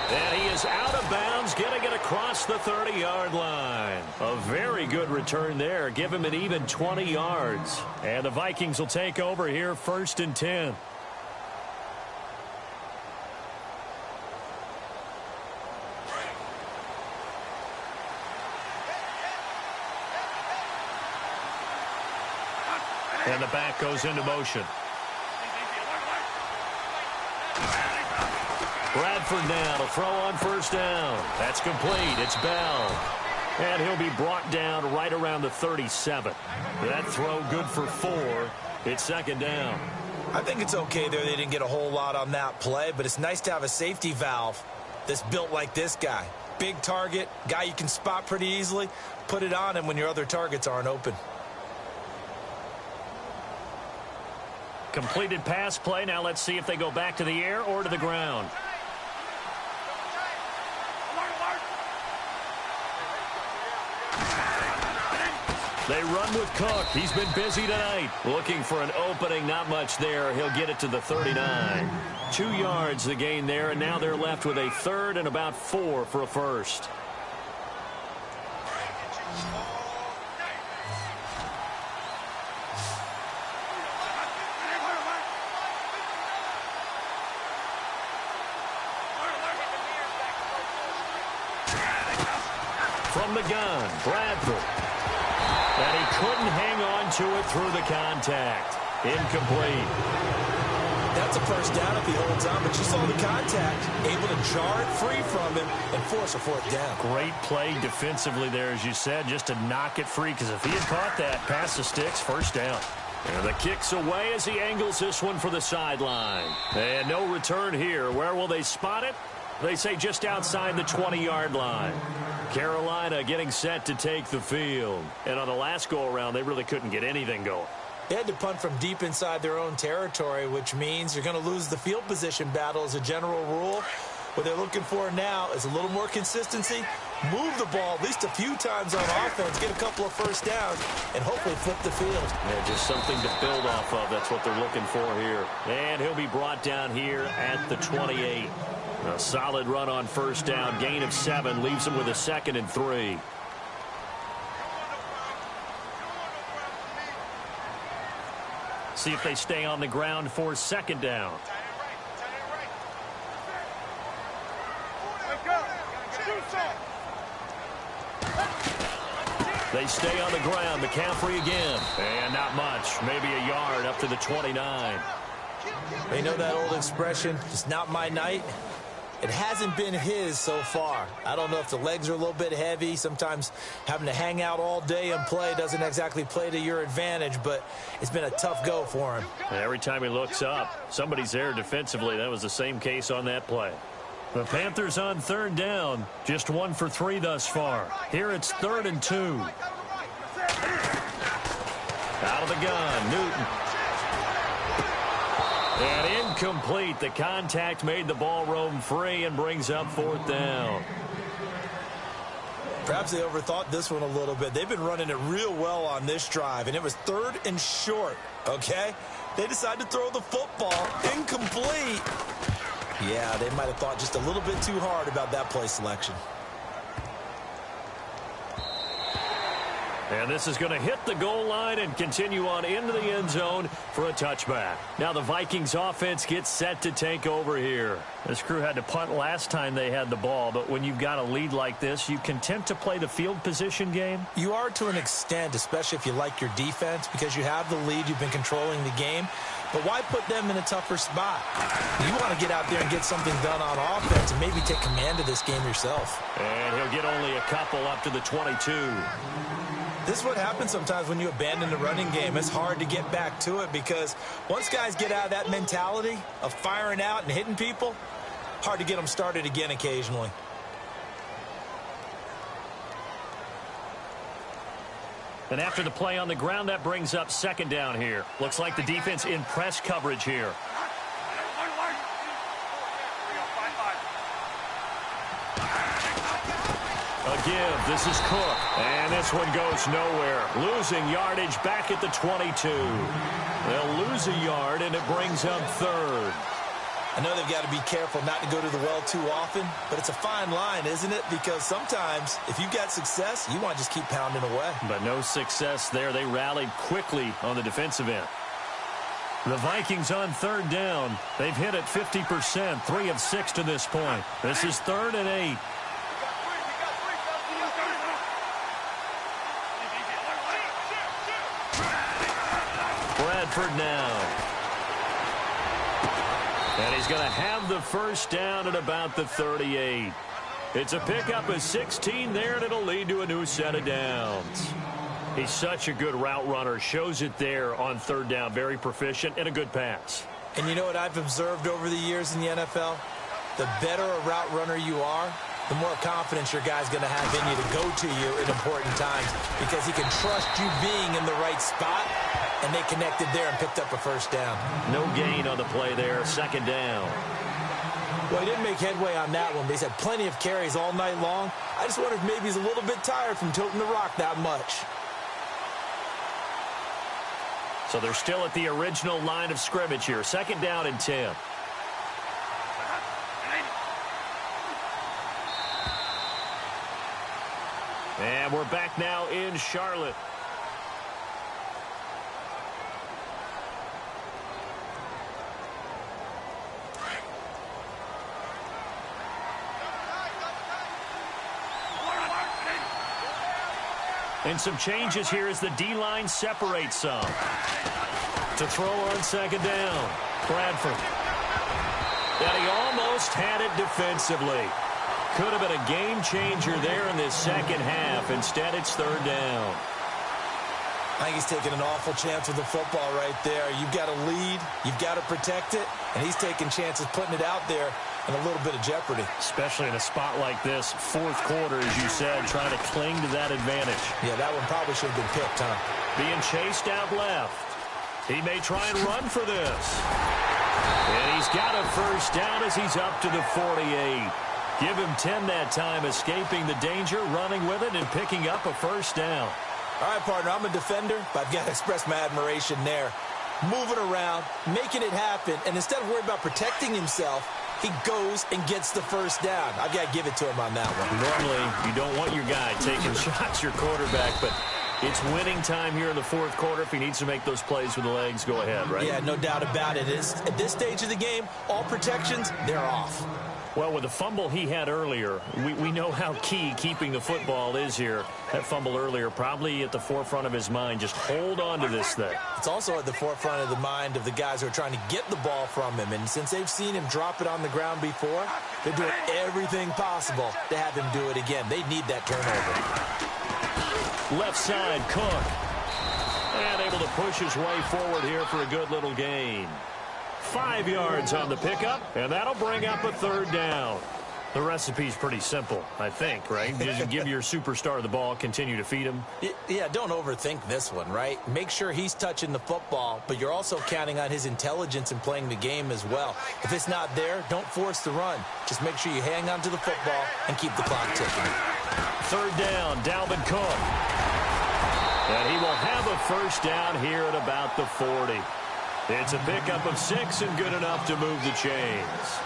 And he is out of bounds, getting it across the 30-yard line. A very good return there. Give him an even 20 yards. And the Vikings will take over here, 1st and 10. And the back goes into motion. Bradford now to throw on 1st down. That's complete. It's Bell. And he'll be brought down right around the 37. That throw good for 4. It's 2nd down. I think it's okay there. They didn't get a whole lot on that play, but it's nice to have a safety valve that's built like this guy. Big target, guy you can spot pretty easily. Put it on him when your other targets aren't open. Completed pass play. Now let's see if they go back to the air or to the ground. They run with Cook. He's been busy tonight. Looking for an opening. Not much there. He'll get it to the 39. 2 yards the gain there, and now they're left with a 3rd and about 4 for a first. From the gun, Bradford. And he couldn't hang on to it through the contact. Incomplete. That's a 1st down if he holds on, but you saw the contact. Able to jar it free from him and force a 4th down. Great play defensively there, as you said, just to knock it free, because if he had caught that, past the sticks, 1st down. And the kick's away as he angles this one for the sideline. And no return here. Where will they spot it? They say just outside the 20-yard line. Carolina getting set to take the field. And on the last go-around, they really couldn't get anything going. They had to punt from deep inside their own territory, which means you're going to lose the field position battle as a general rule. What they're looking for now is a little more consistency, move the ball at least a few times on offense, get a couple of 1st downs, and hopefully flip the field. Yeah, just something to build off of. That's what they're looking for here. And he'll be brought down here at the 28. A solid run on 1st down. Gain of 7 leaves him with a 2nd and 3. See if they stay on the ground for 2nd down. They stay on the ground. McCaffrey again. And not much. Maybe a yard up to the 29. They know that old expression, it's not my night. It hasn't been his so far. I don't know if the legs are a little bit heavy. Sometimes having to hang out all day and play doesn't exactly play to your advantage, but it's been a tough go for him. Every time he looks up, somebody's there defensively. That was the same case on that play. The Panthers on 3rd down. Just 1 for 3 thus far. Here it's 3rd and 2. Out of the gun, Newton. And incomplete. The contact made the ball roam free and brings up 4th down. Perhaps they overthought this one a little bit. They've been running it real well on this drive, and it was 3rd and short, okay? They decided to throw the football. Incomplete. Yeah, they might have thought just a little bit too hard about that play selection. And this is going to hit the goal line and continue on into the end zone for a touchback. Now the Vikings offense gets set to take over here. This crew had to punt last time they had the ball, but when you've got a lead like this, you content to play the field position game? You are to an extent, especially if you like your defense, because you have the lead, you've been controlling the game. But why put them in a tougher spot? You want to get out there and get something done on offense and maybe take command of this game yourself. And he'll get only a couple up to the 22. This is what happens sometimes when you abandon the running game. It's hard to get back to it because once guys get out of that mentality of firing out and hitting people, hard to get them started again occasionally. And after the play on the ground, that brings up second down here. Looks like the defense in press coverage here. A give. This is Cook. And this one goes nowhere. Losing yardage back at the 22. They'll lose a yard, and it brings up third. I know they've got to be careful not to go to the well too often, but it's a fine line, isn't it? Because sometimes, if you've got success, you want to just keep pounding away. But no success there. They rallied quickly on the defensive end. The Vikings on third down. They've hit it 50%, 3 of 6 to this point. This is 3rd and 8. Bradford now. And he's going to have the first down at about the 38. It's a pickup of 16 there, and it'll lead to a new set of downs. He's such a good route runner. Shows it there on third down. Very proficient and a good pass. And you know what I've observed over the years in the NFL? The better a route runner you are, the more confidence your guy's going to have in you to go to you in important times because he can trust you being in the right spot, and they connected there and picked up a first down. No gain on the play there, second down. Well, he didn't make headway on that one. They had plenty of carries all night long. I just wonder if maybe he's a little bit tired from tilting the rock that much. So they're still at the original line of scrimmage here. Second down and 10. And we're back now in Charlotte. And some changes here as the D-line separates some. To throw on second down, Bradford. And he almost had it defensively. Could have been a game changer there in this second half. Instead, it's third down. I think he's taking an awful chance with the football right there. You've got to lead, you've got to protect it, and he's taking chances putting it out there in a little bit of jeopardy. Especially in a spot like this, fourth quarter, as you said, trying to cling to that advantage. Yeah, that one probably should have been picked, huh? Being chased out left. He may try and run for this. And he's got a first down as he's up to the 48. Give him 10 that time, escaping the danger, running with it, and picking up a first down. All right, partner, I'm a defender, but I've got to express my admiration there. Moving around, making it happen, and instead of worrying about protecting himself, he goes and gets the first down. I've got to give it to him on that one. Normally, you don't want your guy taking shots, your quarterback, but it's winning time here in the fourth quarter. If he needs to make those plays with the legs, go ahead, right? Yeah, no doubt about it. At this stage of the game, all protections, they're off. Well, with the fumble he had earlier, we know how key keeping the football is here. That fumble earlier probably at the forefront of his mind. Just hold on to this thing. It's also at the forefront of the mind of the guys who are trying to get the ball from him. And since they've seen him drop it on the ground before, they're doing everything possible to have him do it again. They need that turnover. Left side, Cook. And able to push his way forward here for a good little gain. 5 yards on the pickup, and that'll bring up a third down. The recipe's pretty simple, I think, right? Just give your superstar the ball, continue to feed him. Yeah, don't overthink this one, right? Make sure he's touching the football, but you're also counting on his intelligence in playing the game as well. If it's not there, don't force the run. Just make sure you hang on to the football and keep the clock ticking. Third down, Dalvin Cook. And he will have a first down here at about the 40. It's a pickup of 6 and good enough to move the chains.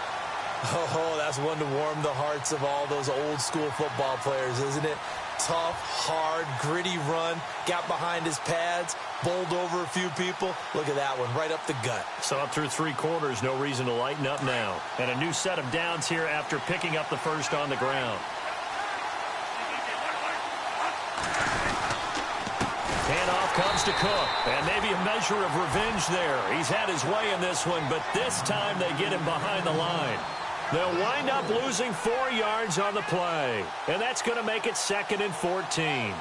Oh, that's one to warm the hearts of all those old school football players, isn't it? Tough, hard, gritty run, got behind his pads, bowled over a few people. Look at that one, right up the gut. So up through 3 quarters, no reason to lighten up now. And a new set of downs here after picking up the first on the ground. Handoff comes to Cook, and maybe a measure of revenge there. He's had his way in this one, but this time they get him behind the line. They'll wind up losing 4 yards on the play, and that's going to make it 2nd and 14.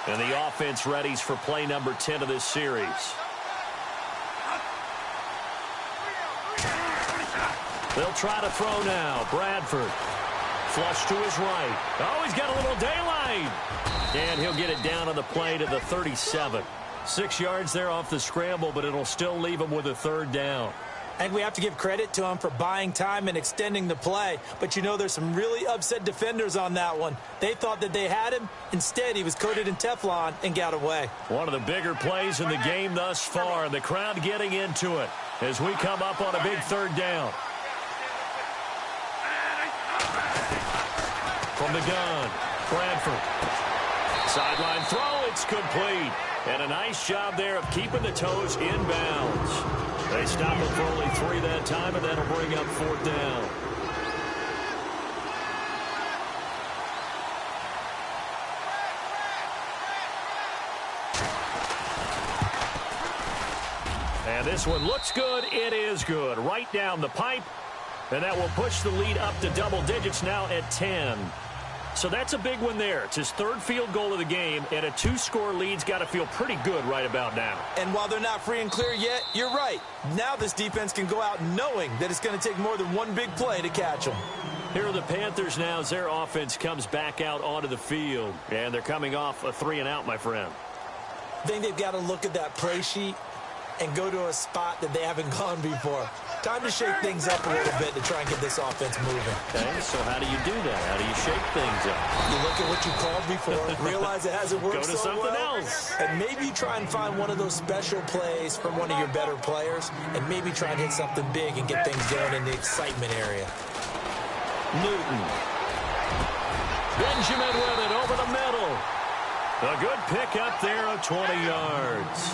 And the offense readies for play number 10 of this series. They'll try to throw now. Bradford. Flush to his right. Oh, he's got a little daylight. And he'll get it down on the play to the 37. 6 yards there off the scramble, but it'll still leave him with a third down. And we have to give credit to him for buying time and extending the play. But, you know, there's some really upset defenders on that one. They thought that they had him. Instead, he was coated in Teflon and got away. One of the bigger plays in the game thus far. The crowd getting into it as we come up on a big third down. From the gun, Bradford. Sideline throw, it's complete. And a nice job there of keeping the toes in bounds. They stop him for only 3 that time, and that'll bring up 4th down. And this one looks good. It is good. Right down the pipe. And that will push the lead up to double digits now at 10. So that's a big one there. It's his 3rd field goal of the game, and a 2-score lead's got to feel pretty good right about now. And while they're not free and clear yet, you're right. Now this defense can go out knowing that it's going to take more than one big play to catch them. Here are the Panthers now as their offense comes back out onto the field. And they're coming off a 3-and-out, my friend. I think they've got to look at that play sheet and go to a spot that they haven't gone before. Time to shake things up a little bit to try and get this offense moving. Okay, so how do you do that? How do you shake things up? You look at what you called before, realize it hasn't worked so well. Go to something else. And maybe try and find one of those special plays from one of your better players, and maybe try and hit something big and get things going in the excitement area. Newton. Benjamin with it over the middle. A good pick up there of 20 yards.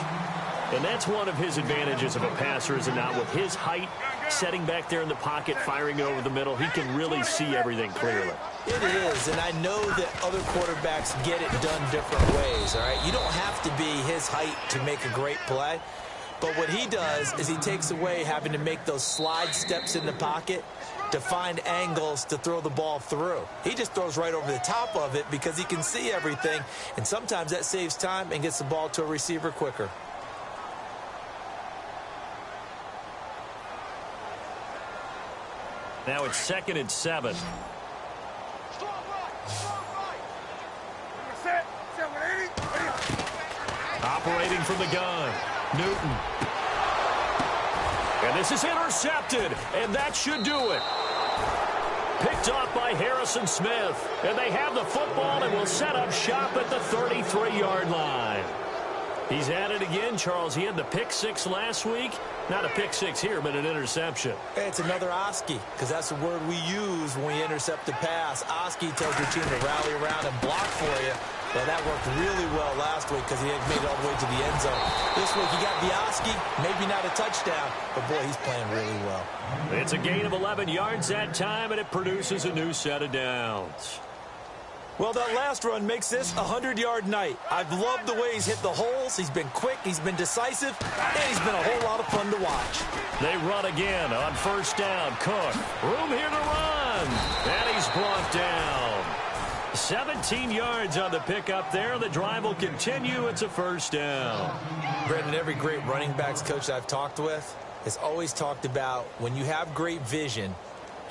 And that's one of his advantages of a passer, is it not? With his height, setting back there in the pocket, firing it over the middle, he can really see everything clearly. It is, and I know that other quarterbacks get it done different ways, all right? You don't have to be his height to make a great play. But what he does is he takes away having to make those slide steps in the pocket to find angles to throw the ball through. He just throws right over the top of it because he can see everything, and sometimes that saves time and gets the ball to a receiver quicker. Now it's 2nd and 7. Operating from the gun, Newton. And this is intercepted, and that should do it. Picked off by Harrison Smith. And they have the football and will set up shop at the 33-yard line. He's at it again, Charles. He had the pick 6 last week. Not a pick 6 here, but an interception. It's another Oski, because that's the word we use when we intercept a pass. Oski tells your team to rally around and block for you. Well, that worked really well last week because he had made it all the way to the end zone. This week he got the Oski, maybe not a touchdown, but boy, he's playing really well. It's a gain of 11 yards that time, and it produces a new set of downs. Well, that last run makes this a 100-yard night. I've loved the way he's hit the holes. He's been quick, he's been decisive, and he's been a whole lot of fun to watch. They run again on 1st down. Cook, room here to run, and he's brought down. 17 yards on the pickup there. The drive will continue. It's a 1st down. Brendan, every great running backs coach I've talked with has always talked about when you have great vision,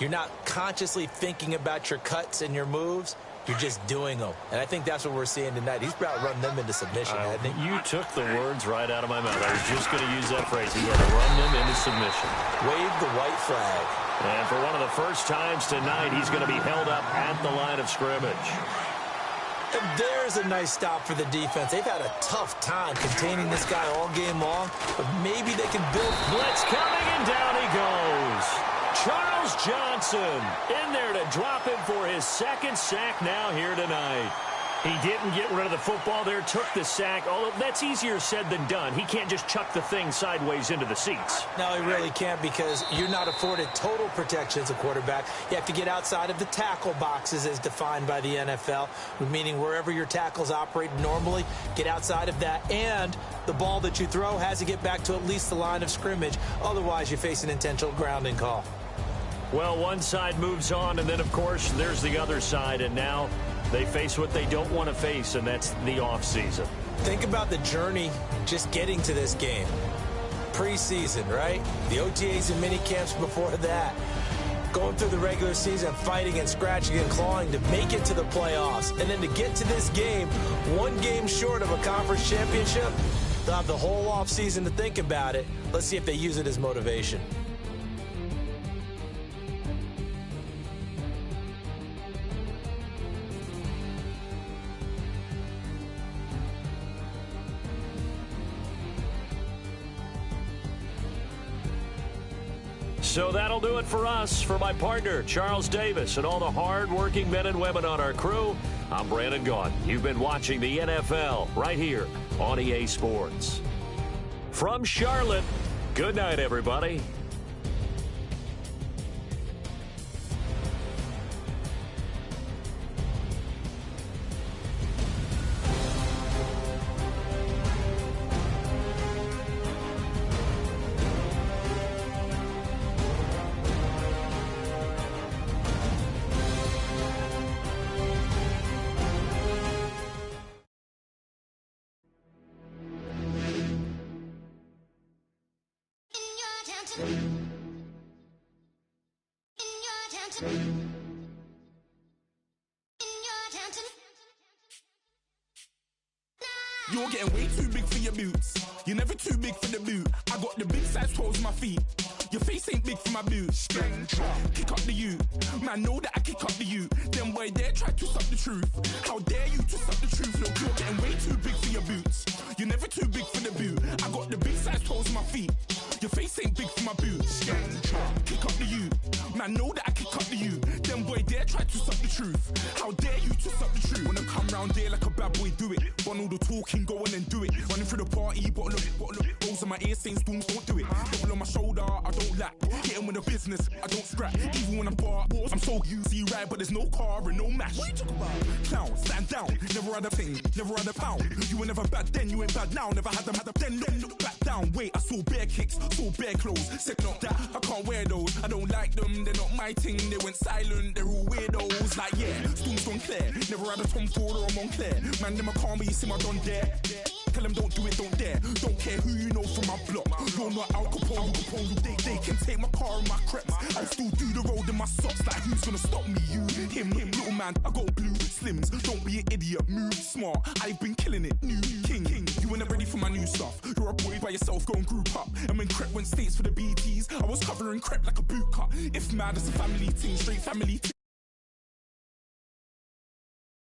you're not consciously thinking about your cuts and your moves. You're just doing them. And I think that's what we're seeing tonight. He's about running them into submission, hasn't he? You took the words right out of my mouth. I was just going to use that phrase. He had to run them into submission. Wave the white flag. And for one of the first times tonight, he's going to be held up at the line of scrimmage. And there's a nice stop for the defense. They've had a tough time containing this guy all game long, but maybe they can build. Blitz coming, and down he goes. Charles Johnson in there to drop him for his 2nd sack now here tonight. He didn't get rid of the football there, took the sack, although that's easier said than done. He can't just chuck the thing sideways into the seats. No, he really can't, because you're not afforded total protection as a quarterback. You have to get outside of the tackle boxes as defined by the NFL, meaning wherever your tackles operate normally, get outside of that, and the ball that you throw has to get back to at least the line of scrimmage. Otherwise, you face an intentional grounding call. Well, one side moves on, and then, of course, there's the other side, and now they face what they don't want to face, and that's the offseason. Think about the journey just getting to this game. Preseason, right? The OTAs and mini camps before that. Going through the regular season, fighting and scratching and clawing to make it to the playoffs. And then to get to this game, one game short of a conference championship, they'll have the whole offseason to think about it. Let's see if they use it as motivation. So that'll do it for us. For my partner, Charles Davis, and all the hard-working men and women on our crew, I'm Brandon Gaudin. You've been watching the NFL right here on EA Sports. From Charlotte, good night, everybody. You're getting way too big for your boots. You're never too big for the boot. I got the big size toes on my feet. Your face ain't big for my boots. Kick up the you. Man, know that I kick up the you. Them boy there try to suck the truth. How dare you to suck the truth? Look, you're getting way too big for your boots. You're never too big for the boot. I got the big size toes on my feet. Your face ain't big for my boots. Kick up the you. Man, know that I kick up the you. Them boy there try to suck the truth. How dare you to suck the truth? Wanna come round there like a bad boy, do it. Want all the talking, go on and do it. Running through the party, bottle up. Rolls in my ear saying spoons, don't do it. Double on my shoulder, I don't lack. Getting with the business, I don't scrap. Even when I'm far, I'm so easy right, but there's no car and no match. What you talk about? Clown, stand down. Never had a thing, never had a pound. You were never bad then, you ain't bad now. Never had a then, look back down. Wait, I saw bare kicks, saw bare clothes. Said not that, I can't wear those. I don't like them, they're not my thing. They went silent, they're all weirdos. Like yeah, Stones gone clear. Never had a Tom Ford or a Montclair. Man, them I can't be, you see my done there. Tell them don't do it, don't dare. Don't care who you know from my block. You're not Al Capone, they can take my car and my creps. I'll still do the road in my socks. Like who's gonna stop me? You, him, little man. I got blue slims. Don't be an idiot, move smart. I've been killing it, new king. You were never ready for my new stuff. You're a boy by yourself, go and group up. And when Crep went states for the BTs, I was covering Crep like a boot cut. If mad, it's a family thing, straight family thing.